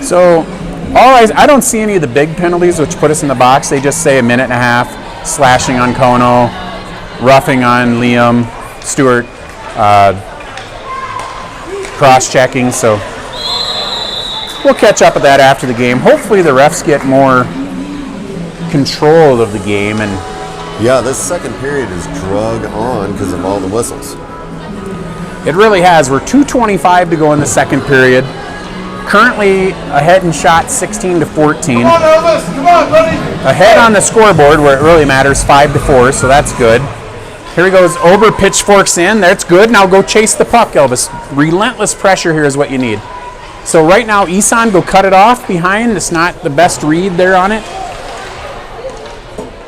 So, I don't see any of the big penalties which put us in the box. They just say 1.5 minutes, slashing on Kono, roughing on Liam, Stewart, cross-checking. So we'll catch up with that after the game. Hopefully the refs get more control of the game. And Yeah, this second period is drug on because of all the whistles. it really has. We're 2:25 to go in the second period. currently ahead in shots 16 to 14. Come on, Elvis. Come on, buddy. Ahead on the scoreboard where it really matters, 5 to 4, so that's good. Here he goes, Ober pitchforks in. That's good. Now go chase the puck, Elvis. Relentless pressure here is what you need. So right now, Isan, go cut it off behind. It's not the best read there on it.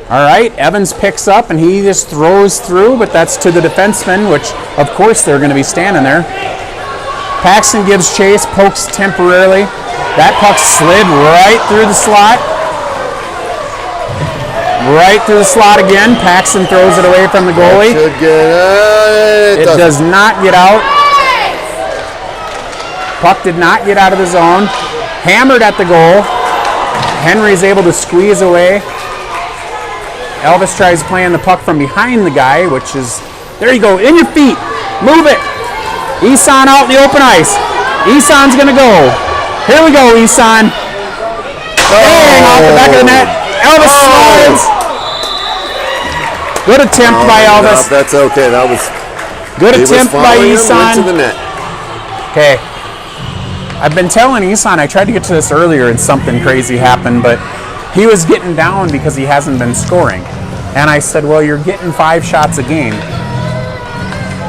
All right, Evans picks up, and he just throws through, but that's to the defenseman, which, of course, they're going to be standing there. Paxton gives chase, pokes temporarily. That puck slid right through the slot. Right through the slot again. Paxton throws it away from the goalie. Should get It does not get out. Puck did not get out of the zone. Hammered at the goal. Henry's able to squeeze away. Elvis tries playing the puck from behind the guy, which is, there you go, in your feet. Move it. Isan out in the open ice. Isan's going to go. Here we go, Isan. Bang, off the back of the net. Elvis slides. Good attempt by Elvis. That's okay. That was Good attempt by went Isan. to the net. Okay. I've been telling Isan, I tried to get to this earlier and something crazy happened, but he was getting down because he hasn't been scoring. And I said, well, you're getting 5 shots a game.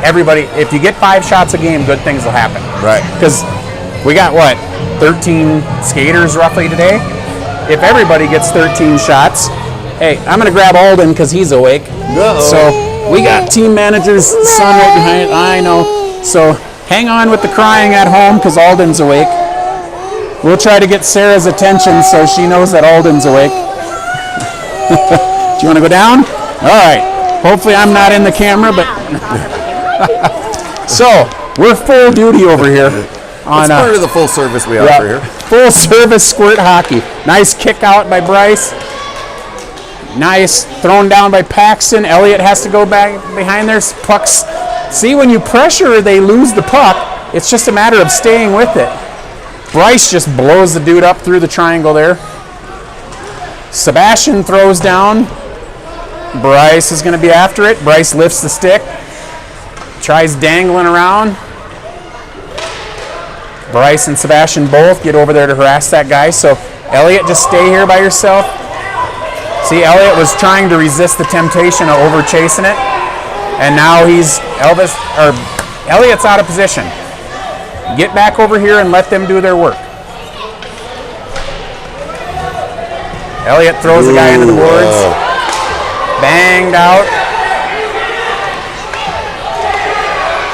Everybody, if you get 5 shots a game, good things will happen. Right. Because we got, 13 skaters roughly today? If everybody gets 13 shots, hey, I'm going to grab Alden because he's awake. Uh-oh. So we got team manager's son right behind it. I know. So hang on with the crying at home because Alden's awake. We'll try to get Sarah's attention so she knows that Alden's awake. Do you want to go down? All right. Hopefully I'm not in the camera, but... So, we're full duty over here. It's part of the full service we offer here. Full service squirt hockey. Nice kick out by Bryce. Nice thrown down by Paxton. Elliott has to go back behind their pucks. See, when you pressure, they lose the puck. It's just a matter of staying with it. Bryce just blows the dude up through the triangle there. Sebastian throws down. Bryce is going to be after it. Bryce lifts the stick. Tries dangling around. Bryce and Sebastian both get over there to harass that guy. So, Elliott, just stay here by yourself. See, Elliott was trying to resist the temptation of over chasing it. And now Elliott's out of position. Get back over here and let them do their work. Elliott throws the guy into the boards. Banged out.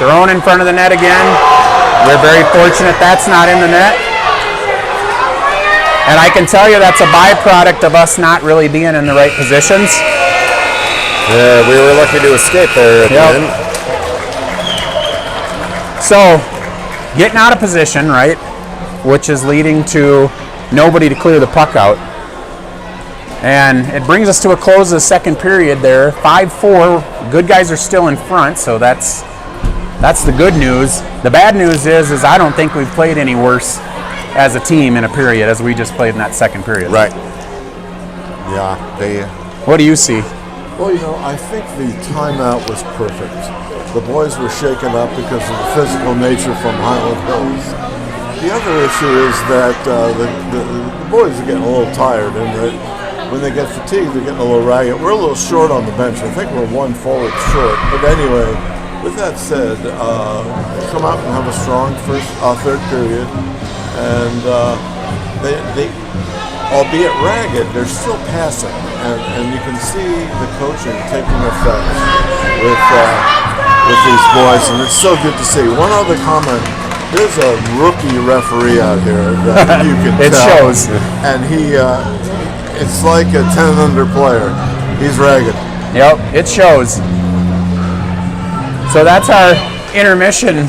Thrown in front of the net again. We're very fortunate that's not in the net. And I can tell you that's a byproduct of us not really being in the right positions. Yeah, we were lucky to escape there at the end. So, getting out of position, right, which is leading to nobody to clear the puck out. And it brings us to a close of the second period there. 5-4. Good guys are still in front, so that's the good news. The bad news is I don't think we've played any worse as a team in a period as we just played in that second period. Right. Yeah. What do you see? Well, I think the timeout was perfect. The boys were shaken up because of the physical nature from Highland Hills. The other issue is that the boys are getting a little tired, and when they get fatigued, they're getting a little ragged. We're a little short on the bench. I think we're 1 forward short. But anyway, with that said, come out and have a strong third period, and they albeit ragged, they're still passing, and you can see the coaching taking effect with these boys, and it's so good to see. One other comment: there's a rookie referee out here that you can It tell, shows. and it's like a 10 under player. He's ragged. Yep, it shows. So that's our intermission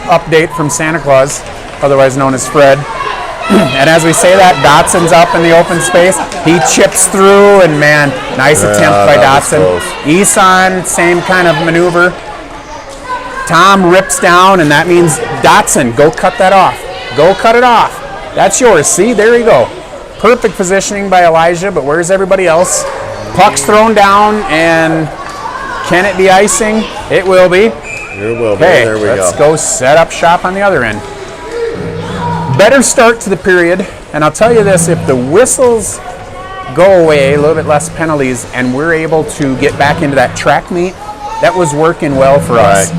update from Santa Claus, otherwise known as Fred. And as we say that, Dotson's up in the open space. He chips through, and man, nice attempt by Dotson. Isan, same kind of maneuver. Tom rips down, and that means Dotson, go cut that off. Go cut it off. That's yours. See, there you go. Perfect positioning by Elijah, but where's everybody else? Puck's thrown down, and can it be icing? It will be. It will be. Okay, There we let's go. go set up shop on the other end. better start to the period, and I'll tell you this, if the whistles go away, a little bit less penalties, and we're able to get back into that track meet, that was working well for us.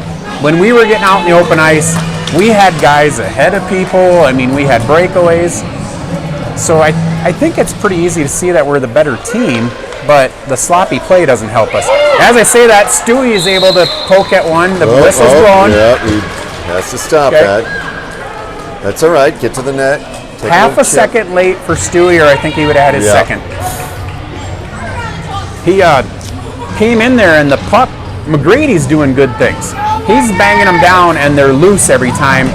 When we were getting out in the open ice, we had guys ahead of people. I mean, we had breakaways. So I think it's pretty easy to see that we're the better team, but the sloppy play doesn't help us. As I say that, Stewie is able to poke at one. The whistle's blowing. Yeah, he has to stop that. That's all right. Get to the net. Half a second late for Stewie, or I think he would have had his second. He came in there, and the puck, McGrady's doing good things. He's banging them down, and they're loose every time.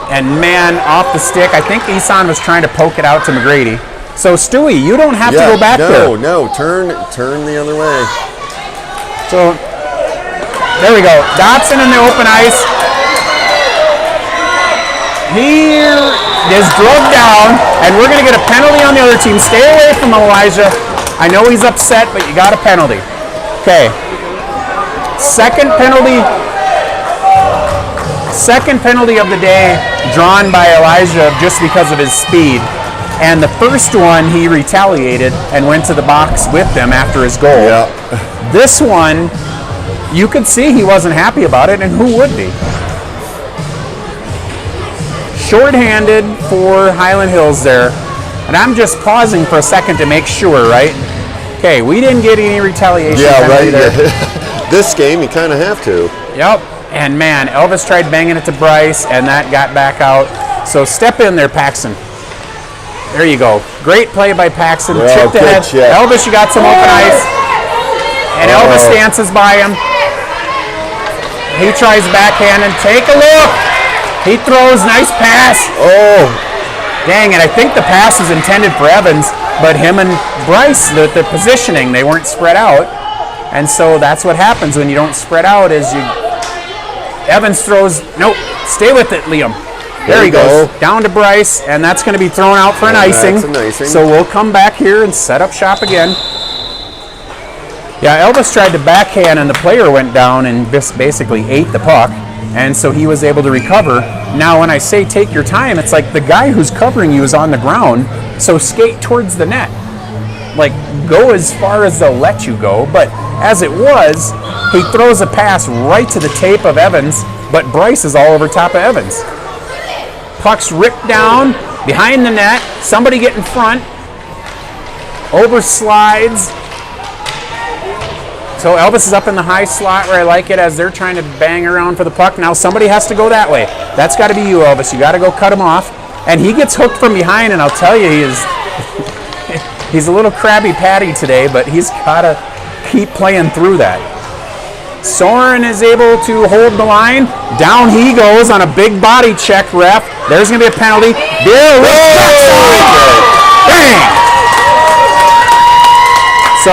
And man, off the stick, I think Isan was trying to poke it out to McGrady. So Stewie, you don't have to go back there. No, turn the other way. So there we go. Dotson in the open ice. He is drugged down, and we're going to get a penalty on the other team. Stay away from Elijah. I know he's upset, but you got a penalty. Okay. Second penalty of the day drawn by Elijah just because of his speed. And the first one, he retaliated and went to the box with them after his goal. Yeah. This one, you could see he wasn't happy about it, and who would be? Short-handed for Highland Hills there. And I'm just pausing for a second to make sure, right? Okay, we didn't get any retaliation. Yeah, right. This game, you kind of have to. Yep. And man, Elvis tried banging it to Bryce, and that got back out. So step in there, Paxton. There you go. Great play by Paxton. Chipped ahead. Elvis, you got some open ice. And Elvis dances by him. He tries backhand, and take a look. He throws, nice pass. Oh. Dang it, I think the pass was intended for Evans, but him and Bryce, the positioning, they weren't spread out. And so that's what happens when you don't spread out is Evans throws, nope, stay with it, Liam. There he goes, down to Bryce, and that's going to be thrown out for an icing. That's an icing. So we'll come back here and set up shop again. Yeah, Elvis tried to backhand, and the player went down and basically ate the puck. And so he was able to recover. Now, when I say take your time, it's like the guy who's covering you is on the ground, so skate towards the net. Like, go as far as they'll let you go. But as it was, he throws a pass right to the tape of Evans, but Bryce is all over top of Evans. Puck's ripped down, behind the net, somebody get in front, over slides. So Elvis is up in the high slot where I like it as they're trying to bang around for the puck. Now somebody has to go that way. That's got to be you, Elvis. You got to go cut him off. And he gets hooked from behind, and I'll tell you, he's a little Krabby Patty today, but he's got to keep playing through that. Soren is able to hold the line. Down he goes on a big body check, ref. There's going to be a penalty. Bang! So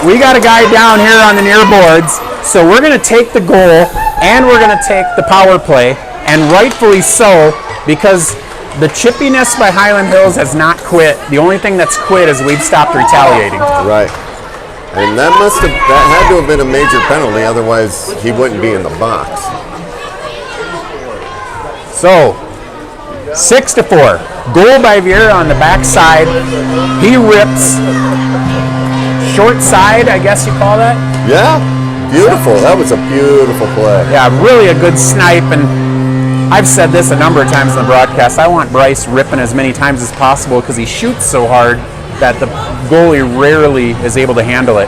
we got a guy down here on the near boards, so we're going to take the goal and we're going to take the power play, and rightfully so, because the chippiness by Highland Hills has not quit. The only thing that's quit is we've stopped retaliating. Right. And that had to have been a major penalty, otherwise he wouldn't be in the box. So 6-4. Goal by Veer on the backside. He rips. Short side, I guess you call that? Yeah, beautiful. That was a beautiful play. Yeah, really a good snipe, and I've said this a number of times in the broadcast. I want Bryce ripping as many times as possible because he shoots so hard that the goalie rarely is able to handle it.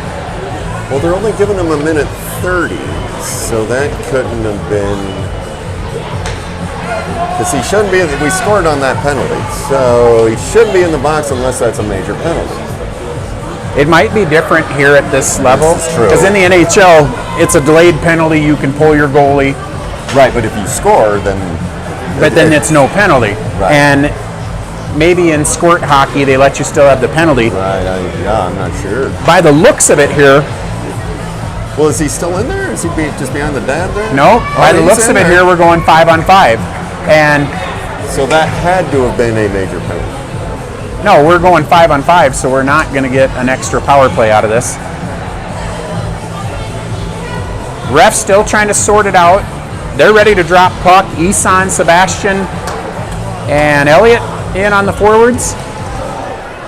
Well, they're only giving him a minute 30, so that couldn't have been... Because he shouldn't be... We scored on that penalty, so he shouldn't be in the box unless that's a major penalty. It might be different here at this level. This is true. Because in the NHL, it's a delayed penalty. You can pull your goalie. Right, but if you score, then... But then it's no penalty. Right. And maybe in squirt hockey, they let you still have the penalty. Right, I'm not sure. By the looks of it here... Well, is he still in there? Is he just behind the dad there? No, by the looks of it here, we're going 5-on-5. And... So that had to have been a major penalty. No, we're going 5-on-5, so we're not going to get an extra power play out of this. Ref's still trying to sort it out. They're ready to drop puck. Isan, Sebastian, And Elliott in on the forwards.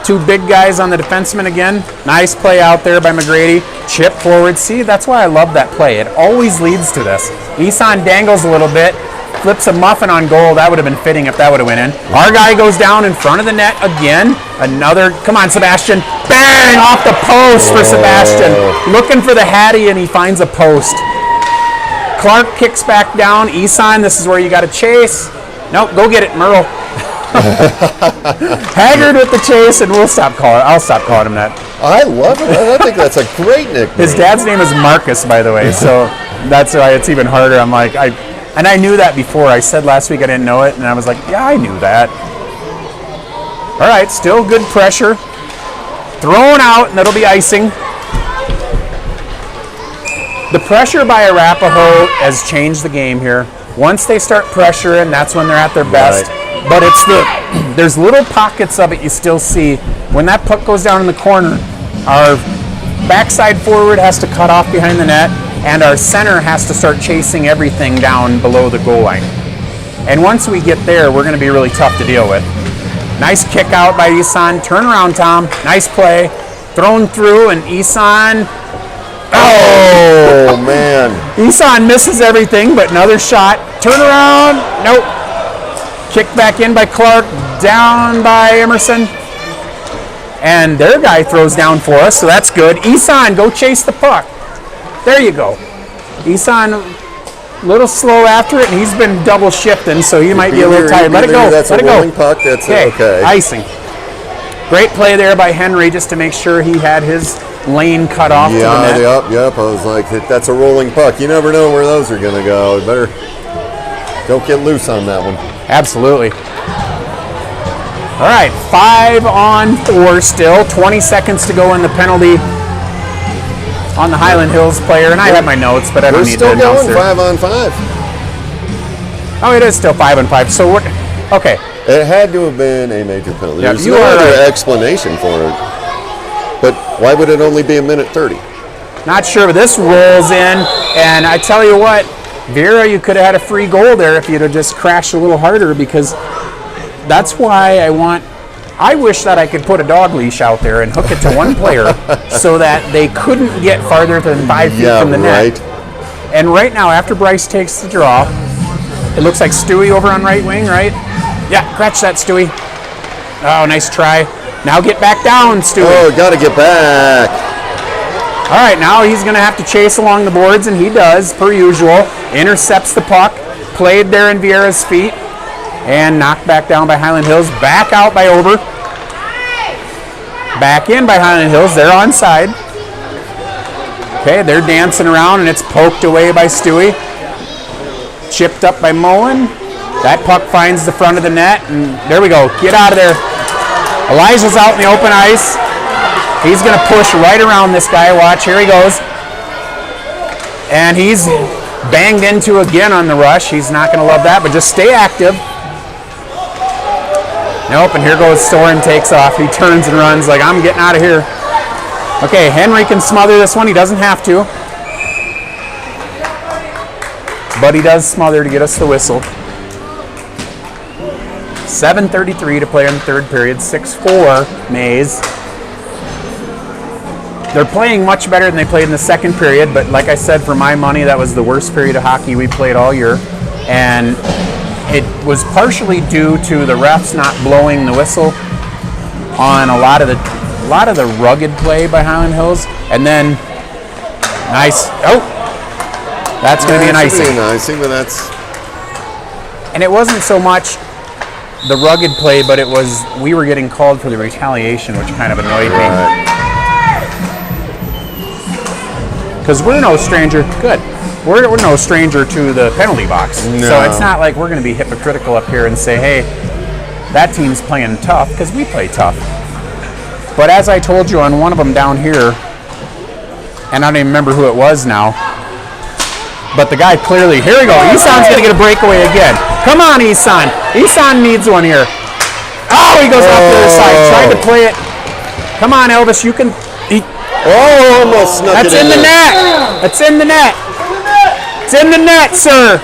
2 big guys on the defenseman again. Nice play out there by McGrady. Chip forward. See, that's why I love that play. It always leads to this. Isan dangles a little bit. Flips a muffin on goal. That would have been fitting if that would have went in. Our guy goes down in front of the net again. Another, come on, Sebastian. Bang! Off the post for Sebastian. Looking for the Hattie, and he finds a post. Clark kicks back down. Isan, this is where you got to chase. Nope, go get it, Merle. Haggard with the chase, and I'll stop calling him that. I love it. I think that's a great nickname. His dad's name is Marcus, by the way, so that's why it's even harder. I'm like, I knew that before. I said last week I didn't know it, and I was like, yeah, I knew that. All right, still good pressure. Thrown out, and that'll be icing. The pressure by Arapahoe has changed the game here. Once they start pressuring, that's when they're at their best. Right. But there's little pockets of it you still see. When that puck goes down in the corner, our backside forward has to cut off behind the net, and our center has to start chasing everything down below the goal line. And once we get there, we're going to be really tough to deal with. Nice kick out by Isan. Turn around, Tom. Nice play. Thrown through, and Isan. Oh, man. Isan misses everything, but another shot. Turn around. Nope. Kicked back in by Clark. Down by Emerson. And their guy throws down for us, so that's good. Isan, go chase the puck. There you go. Isan, a little slow after it, and he's been double shifting, so he might be a little tired. Let it go. That's Let a it go. rolling puck. That's okay. Icing. Great play there by Henry just to make sure he had his lane cut off to the net. Yep. I was like, that's a rolling puck. You never know where those are going to go. Better don't get loose on that one. Absolutely. All right, 5-on-4 still. 20 seconds to go in the penalty on the Highland Hills player. And I have my notes, but I don't need to announce We're still going 5-on-5. Oh, it is still 5-on-5. So what? Okay. It had to have been a major penalty. Yeah, There's you no are other right. explanation for it. But why would it only be a minute 30? Not sure, but this rolls in. And I tell you what, Vera, you could have had a free goal there if you'd have just crashed a little harder, because that's why I wish that I could put a dog leash out there and hook it to one player so that they couldn't get farther than 5 feet from the net. And right now, after Bryce takes the draw, it looks like Stewie over on right wing, right? Yeah, catch that, Stewie. Oh, nice try. Now get back down, Stewie. Oh, got to get back. All right, now he's going to have to chase along the boards, and he does, per usual. Intercepts the puck, played there in Vieira's feet, and knocked back down by Highland Hills. Back out by Ober. Back in by Highland Hills. They're onside. Okay, they're dancing around, and it's poked away by Stewie. Chipped up by Mullen. That puck finds the front of the net, and there we go. Get out of there. Elijah's out in the open ice. He's going to push right around this guy. Watch, here he goes. And he's banged into again on the rush. He's not going to love that, but just stay active. Nope, and here goes Soren, takes off. He turns and runs like, I'm getting out of here. Okay, Henry can smother this one. He doesn't have to. But he does smother to get us the whistle. 7:33 to play in the third period. 6-4, Mays. They're playing much better than they played in the second period, but like I said, for my money, that was the worst period of hockey we played all year. And it was partially due to the refs not blowing the whistle on a lot of the rugged play by Highland Hills. And then, nice, that's going to be an icing. But that's... And it wasn't so much the rugged play, but it was, we were getting called for the retaliation, which kind of annoyed me. Because we're no stranger, we're no stranger to the penalty box. No. So it's not like we're going to be hypocritical up here and say, hey, that team's playing tough, because we play tough. But as I told you on one of them down here, and I don't even remember who it was now, but the guy clearly, here we go, Isan's going to get a breakaway again. Come on, Isan. Isan needs one here. Oh, he goes off the other side, tried to play it. Come on, Elvis, you can... almost snuck That's it in the net. That's in the net. It's in the net, sir.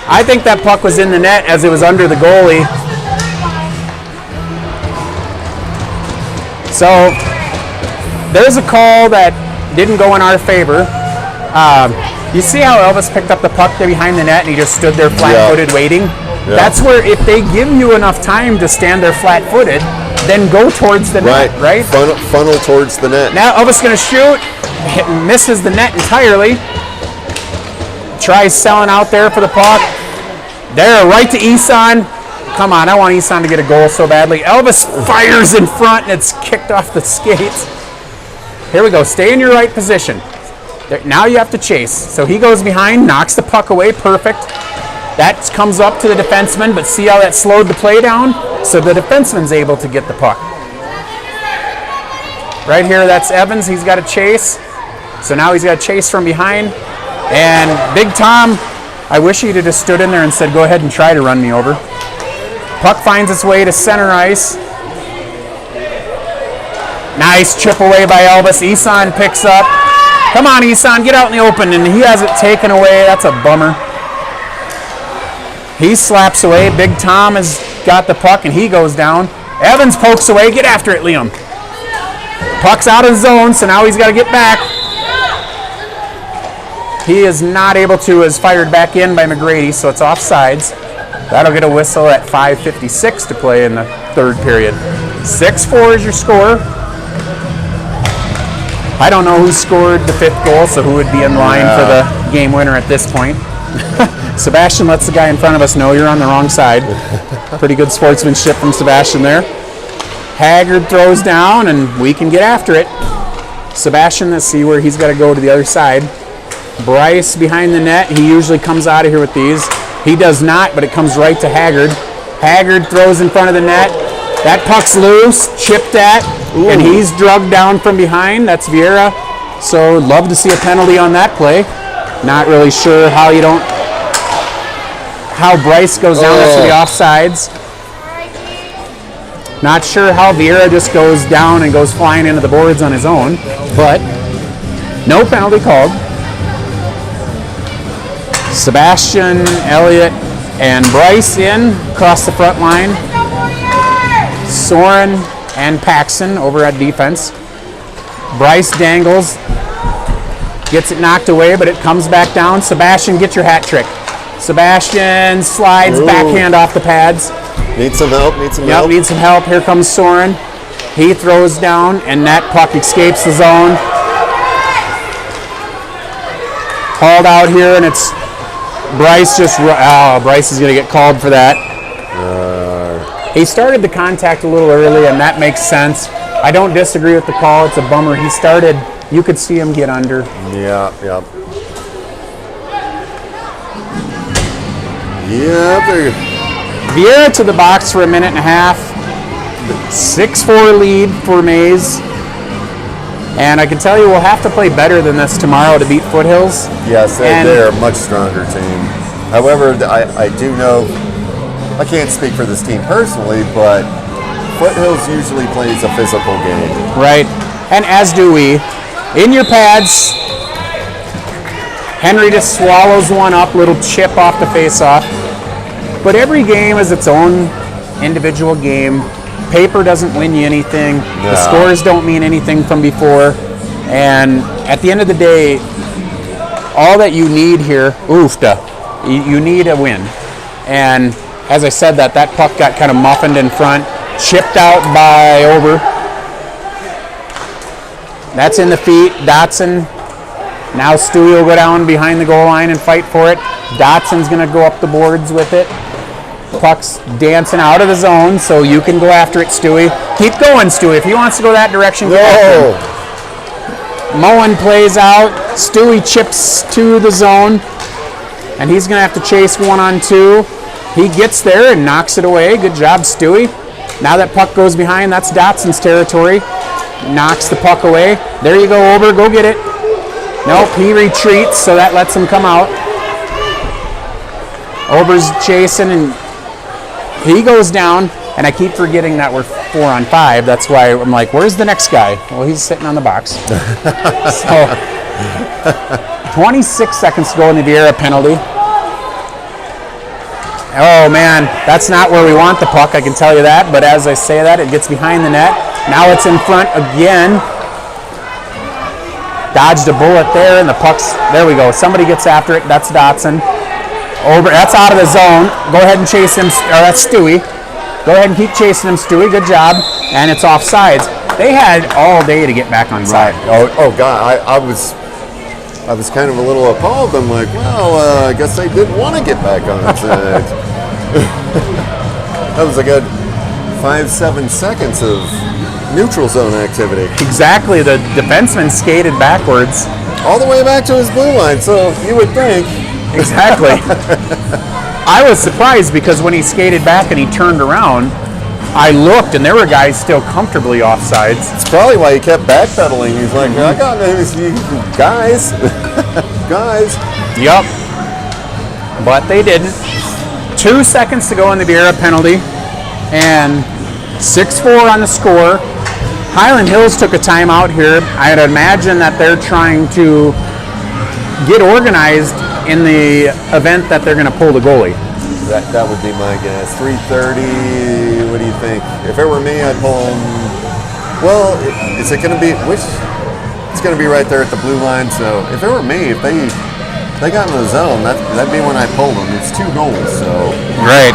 I think that puck was in the net as it was under the goalie. So there's a call that didn't go in our favor. You see how Elvis picked up the puck there behind the net and he just stood there flat-footed waiting? Yeah. That's where if they give you enough time to stand there flat-footed, then go towards the net, right? Funnel towards the net. Now Elvis going to shoot, misses the net entirely. Tries selling out there for the puck. There, right to Isan. Come on, I want Isan to get a goal so badly. Elvis fires in front and it's kicked off the skates. Here we go, stay in your right position. There, now you have to chase. So he goes behind, knocks the puck away, perfect. That comes up to the defenseman, but see how that slowed the play down? So the defenseman's able to get the puck. Right here, that's Evans, he's got to chase. So now he's got to chase from behind. And Big Tom, I wish he'd have just stood in there and said, go ahead and try to run me over. Puck finds its way to center ice. Nice chip away by Elvis. Isan picks up. Come on, Isan, get out in the open, and he has it taken away. That's a bummer. He slaps away. Big Tom has got the puck, and he goes down. Evans pokes away. Get after it, Liam. Puck's out of zone, so now he's got to get back. He is not able to, is fired back in by McGrady, so it's offsides. That'll get a whistle at 5:56 to play in the third period. 6-4 is your score. I don't know who scored the fifth goal, so who would be in line for the game winner at this point. Sebastian lets the guy in front of us know you're on the wrong side. Pretty good sportsmanship from Sebastian there. Haggard throws down, and we can get after it. Sebastian, let's see where he's got to go to the other side. Bryce behind the net. He usually comes out of here with these. He does not, but it comes right to Haggard. Haggard throws in front of the net. That puck's loose, chipped at, and he's drugged down from behind. That's Vieira. So love to see a penalty on that play. Not really sure how Bryce goes down after the offsides. Not sure how Vieira just goes down and goes flying into the boards on his own, but no penalty called. Sebastian, Elliott, and Bryce in across the front line. Soren and Paxson over at defense. Bryce dangles, gets it knocked away, but it comes back down. Sebastian, get your hat trick. Sebastian slides backhand off the pads. Need some help, Yep, needs some help. Here comes Soren. He throws down, and that puck escapes the zone. Hauled out here, and it's Bryce Bryce is going to get called for that. He started the contact a little early, and that makes sense. I don't disagree with the call. It's a bummer. He started, you could see him get under. Yeah. Vieira to the box for a minute and a half. 6-4 lead for Mays. And I can tell you we'll have to play better than this tomorrow to beat Foothills. Yes, they're a much stronger team. However, I do know, I can't speak for this team personally, but Foothills usually plays a physical game. Right, and as do we. In your pads, Henry just swallows one up, little chip off the face-off. But every game is its own individual game. Paper doesn't win you anything. No. The scores don't mean anything from before. And at the end of the day, all that you need here, you need a win. And as I said, that puck got kind of muffined in front, chipped out by Ober. That's in the feet. Dotson. Now Stewie will go down behind the goal line and fight for it. Dotson's going to go up the boards with it. Puck's dancing out of the zone, so you can go after it, Stewie. Keep going, Stewie. If he wants to go that direction, go after him. Moen plays out. Stewie chips to the zone, and he's going to have to chase 1-on-2. He gets there and knocks it away. Good job, Stewie. Now that puck goes behind. That's Dotson's territory. Knocks the puck away. There you go, Ober. Go get it. Nope, he retreats, so that lets him come out. Ober's chasing, and he goes down, and I keep forgetting that we're 4-on-5. That's why I'm like, where's the next guy? Well, he's sitting on the box. So, 26 seconds to go in the Vieira penalty. Oh man, that's not where we want the puck, I can tell you that. But as I say that, it gets behind the net. Now it's in front again. Dodged a bullet there, and the puck's, there we go. Somebody gets after it. That's Dotson. Over, that's out of the zone. Go ahead and chase him, or that's Stewie. Go ahead and keep chasing him, Stewie. Good job. And it's offsides. They had all day to get back on side. Oh God, I was kind of a little appalled. I'm like, well, I guess they didn't want to get back on side. That was a good 5-7 seconds of neutral zone activity. Exactly. The defenseman skated backwards. All the way back to his blue line, so you would think. Exactly. I was surprised because when he skated back and he turned around, I looked and there were guys still comfortably offsides. It's probably why he kept backpedaling. He's like, I got this, guys. Guys. Yep. But they didn't. 2 seconds to go in the Viera penalty. And 6-4 on the score. Highland Hills took a timeout here. I'd imagine that they're trying to get organized in the event that they're going to pull the goalie. That would be my guess. 3:30. What do you think? If it were me, I'd pull him. Well, is it going to be which? It's going to be right there at the blue line. So if it were me, if they got in the zone, that'd be when I pulled them. It's 2 goals, so. Right.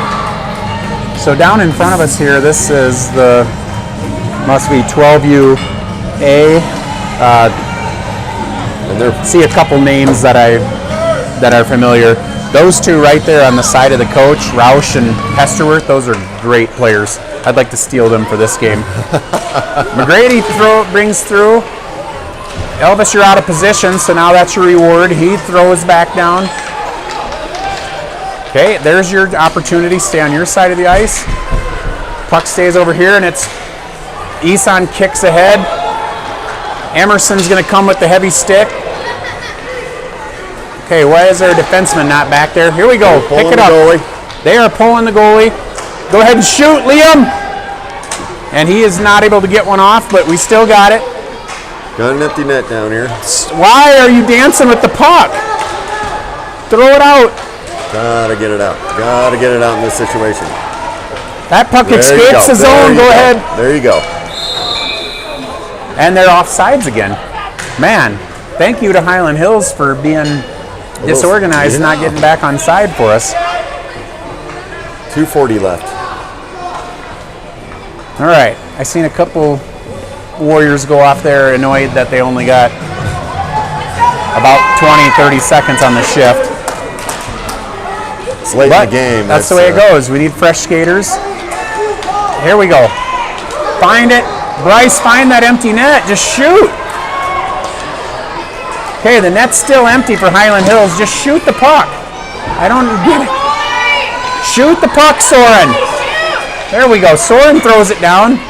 So down in front of us here, this is the must be 12UA. And they're See a couple names that are familiar. Those two right there on the side of the coach, Roush and Hesterworth, those are great players. I'd like to steal them for this game. McGrady brings through. Elvis, you're out of position, so now that's your reward. He throws back down. Okay, there's your opportunity. Stay on your side of the ice. Puck stays over here, and it's Isan kicks ahead. Emerson's going to come with the heavy stick. Okay, why is their defenseman not back there? Here we go. Pick it up. They are pulling the goalie. Go ahead and shoot, Liam. And he is not able to get one off, but we still got it. got an empty net down here. Why are you dancing with the puck? Throw it out. Gotta get it out. Gotta get it out in this situation. That puck There you escapes go. the zone. Go ahead. There you go. And they're offsides again. Man, thank you to Highland Hills for being disorganized and not getting back on side for us. 2:40 left. All right, I seen a couple Warriors go off there annoyed that they only got about 20, 30 seconds on the shift. It's late in the game. That's the way it goes. We need fresh skaters. Here we go. Find it. Bryce, find that empty net. Just shoot. Okay, the net's still empty for Highland Hills. Just shoot the puck. I don't get it. Shoot the puck, Soren. There we go. Soren throws it down.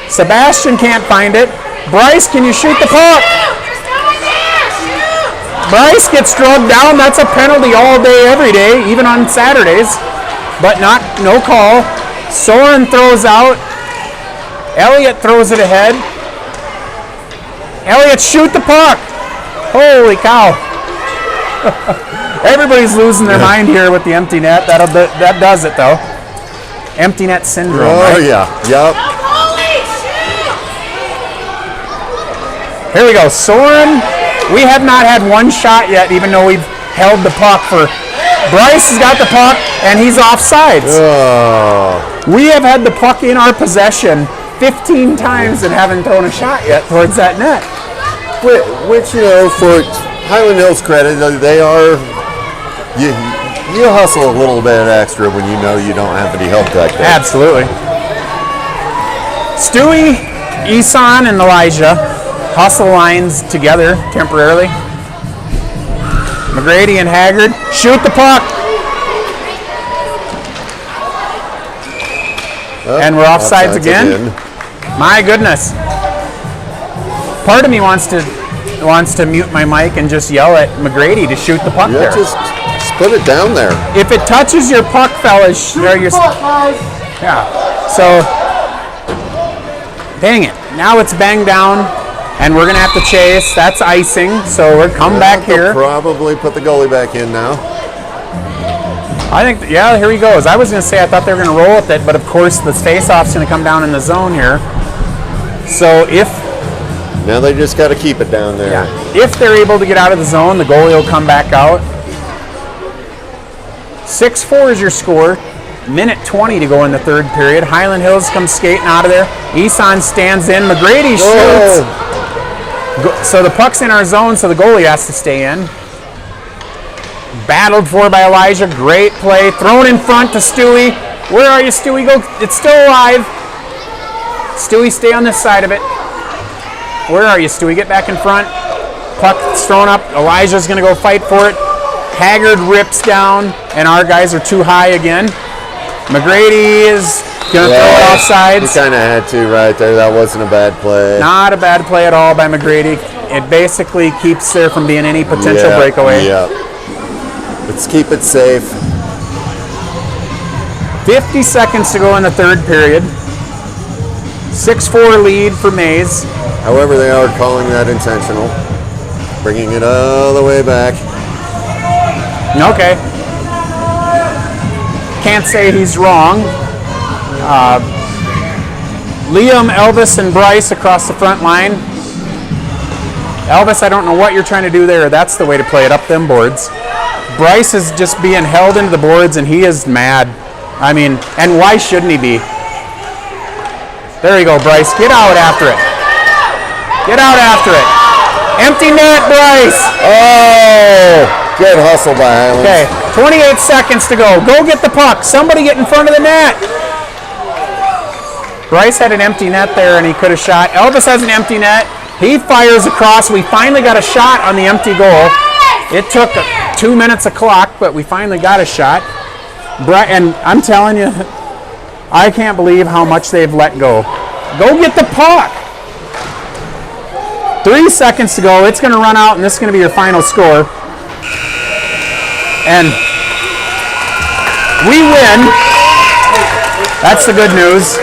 Sebastian can't find it. Bryce, can you shoot the puck? Bryce gets drugged down. That's a penalty all day, every day, even on Saturdays. But no call. Soren throws out. Elliott throws it ahead. Elliott, shoot the puck. Holy cow. Everybody's losing their mind here with the empty net. That does it, though. Empty net syndrome, Oh, right? yeah. Yep. Here we go. Soren, we have not had one shot yet, even though we've held the puck for... Bryce has got the puck, and he's offsides. Oh. We have had the puck in our possession 15 times and haven't thrown a shot yet towards that net. Which, for Highland Hills credit, they are... You hustle a little bit extra when you know you don't have any help back there. Absolutely. Stewie, Isan, and Elijah hustle lines together temporarily. McGrady and Haggard shoot the puck. And we're offsides again. My goodness. Part of me wants to mute my mic and just yell at McGrady to shoot the puck there. Just put it down there. If it touches your puck, fellas, yeah. So, dang it. Now it's banged down, and we're gonna have to chase. That's icing. So we're come back here. Probably put the goalie back in now. I think, yeah, here he goes. I was going to say I thought they were going to roll with it, but of course the face-off's going to come down in the zone here. So if Now they just got to keep it down there. if they're able to get out of the zone, the goalie will come back out. 6-4 is your score. Minute 20 to go in the third period. Highland Hills comes skating out of there. Eson stands in. McGrady shoots. So the puck's in our zone, so the goalie has to stay in. Battled for by Elijah. Great play. Thrown in front to Stewie. Where are you, Stewie? Go. It's still alive. Stewie, stay on this side of it. Where are you, Stewie? Get back in front. Puck's thrown up. Elijah's going to go fight for it. Haggard rips down, and our guys are too high again. McGrady is going to throw it off sides. He kind of had to right there. That wasn't a bad play. Not a bad play at all by McGrady. It basically keeps there from being any potential breakaway. Yeah. Let's keep it safe. 50 seconds to go in the third period. 6-4 lead for Mays. However, they are calling that intentional. Bringing it all the way back. Okay. Can't say he's wrong. Liam, Elvis, and Bryce across the front line. Elvis, I don't know what you're trying to do there. That's the way to play it, up them boards. Bryce is just being held into the boards, and he is mad. I mean, and why shouldn't he be? There you go, Bryce. Get out after it. Get out after it. Empty net, Bryce. Oh, good hustle by Highland. Okay, 28 seconds to go. Go get the puck. Somebody get in front of the net. Bryce had an empty net there, and he could have shot. Elvis has an empty net. He fires across. We finally got a shot on the empty goal. It took 2 minutes a clock, but we finally got a shot. And I'm telling you, I can't believe how much they've let go. Go get the puck. 3 seconds to go. It's going to run out, and this is going to be your final score. And we win. That's the good news.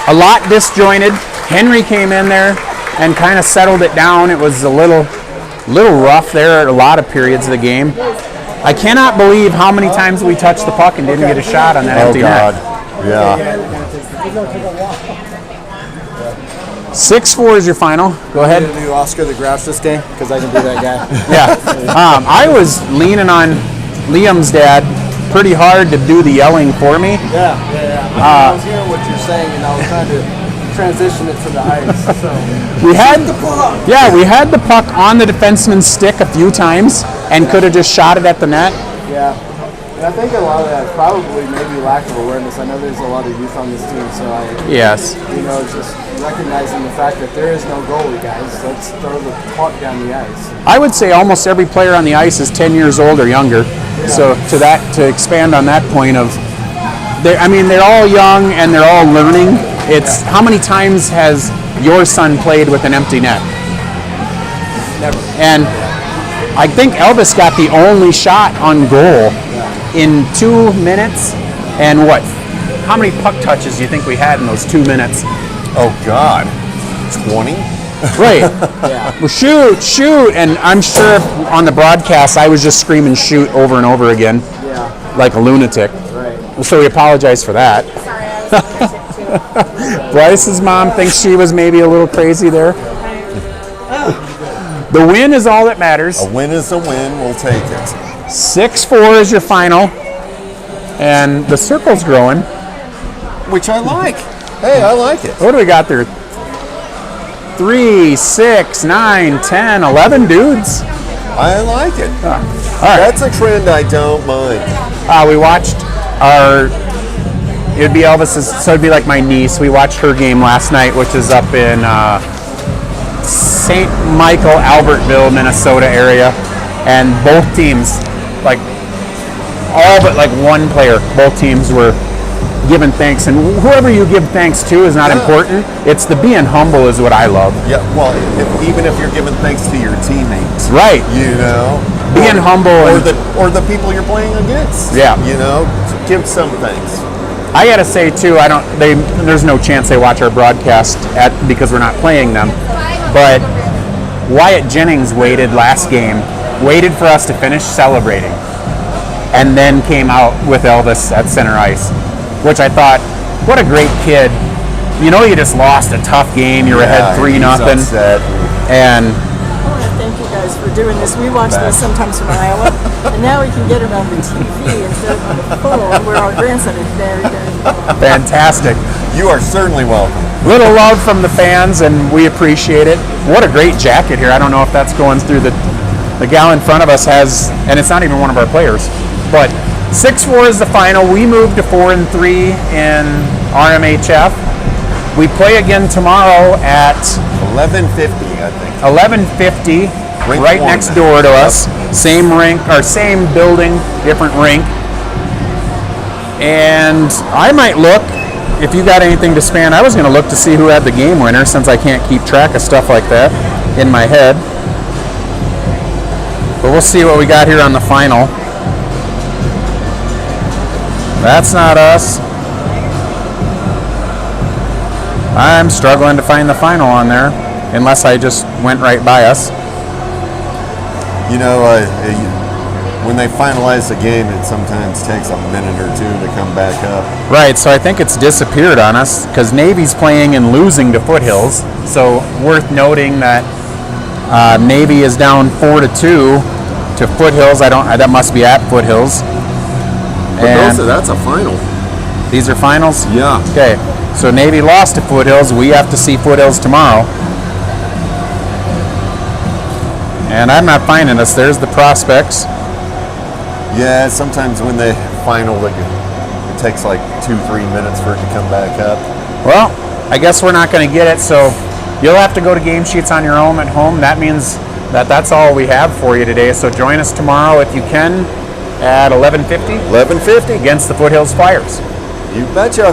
A lot disjointed. Henry came in there and kind of settled it down. It was a little rough there at a lot of periods of the game. I cannot believe how many times we touched the puck and didn't get a shot on that empty net. Yeah. 6-4 is your final. Go ahead. Did you do Oscar the Grouch this game? Because I can do that guy. Yeah. I was leaning on Liam's dad pretty hard to do the yelling for me. Yeah. I was hearing what you're saying, and I was trying to transition it to the ice. So We had the puck on the defenseman's stick a few times and could have just shot it at the net. yeah, and I think a lot of that is probably maybe lack of awareness. I know there's a lot of youth on this team, so Yes. just recognizing the fact that there is no goalie, guys. Let's throw the puck down the ice. I would say almost every player on the ice is 10 years old or younger. So to expand on that point of, they're all young and they're all learning. It's how many times has your son played with an empty net? Never. And I think Elvis got the only shot on goal in 2 minutes. And what? How many puck touches do you think we had in those 2 minutes? Oh, God. 20? Right. Yeah. Well, shoot. And I'm sure on the broadcast I was just screaming shoot over and over again Yeah. like a lunatic. Right. So we apologize for that. Sorry, I was gonna say too. Bryce's mom thinks she was maybe a little crazy there. The win is all that matters. A win is a win. We'll take it. 6-4 is your final. And the circle's growing. Which I like. Hey, I like it. What do we got there? 3, 6, 9, 10, 11 dudes. I like it. All right. That's a trend I don't mind. We watched it'd be Elvis's, so it'd be like my niece. We watched her game last night, which is up in St. Michael, Albertville, Minnesota area. And both teams, like all but like one player, both teams were giving thanks. And whoever you give thanks to is not important. It's the being humble is what I love. Yeah, well, even if you're giving thanks to your teammates. Right. You know? Being humble or the people you're playing against. Yeah. You know? Give some thanks. I gotta say too, there's no chance they watch our broadcast because we're not playing them. But Wyatt Jennings waited last game, waited for us to finish celebrating. and then came out with Elvis at center ice, which I thought, what a great kid. You know, you just lost a tough game. You were ahead 3-0, and I want to thank you guys for doing this. We watch this sometimes from Iowa, and now we can get it on the TV instead of on the phone, where our grandson is very, very involved. fantastic. You are certainly welcome. Little love from the fans, and we appreciate it. What a great jacket here. I don't know if that's going through the gal in front of us has, and it's not even one of our players, but 6-4 is the final. We moved to 4-3 in RMHF. We play again tomorrow at 11:50, I think. 11:50, Rink right one. next door to us. Same rink, or same building, different rink. And I might look, if you got anything to span, I was going to look to see who had the game winner, since I can't keep track of stuff like that in my head. But we'll see what we got here on the final. That's not us. I'm struggling to find the final on there, unless I just went right by us. You know, when they finalize the game, it sometimes takes a minute or two to come back up. Right, so I think it's disappeared on us, because Navy's playing and losing to Foothills. So worth noting that Navy is down 4-2 to Foothills. That must be at Foothills. But that's a final. These are finals? Yeah. Okay, so Navy lost to Foothills. We have to see Foothills tomorrow. And I'm not finding us. There's the prospects. Yeah, sometimes when they final, it takes like 2-3 minutes for it to come back up. Well, I guess we're not going to get it, so you'll have to go to game sheets on your own at home. That means that that's all we have for you today. So join us tomorrow if you can at 11:50 11:50. against the Foothills Flyers. You betcha.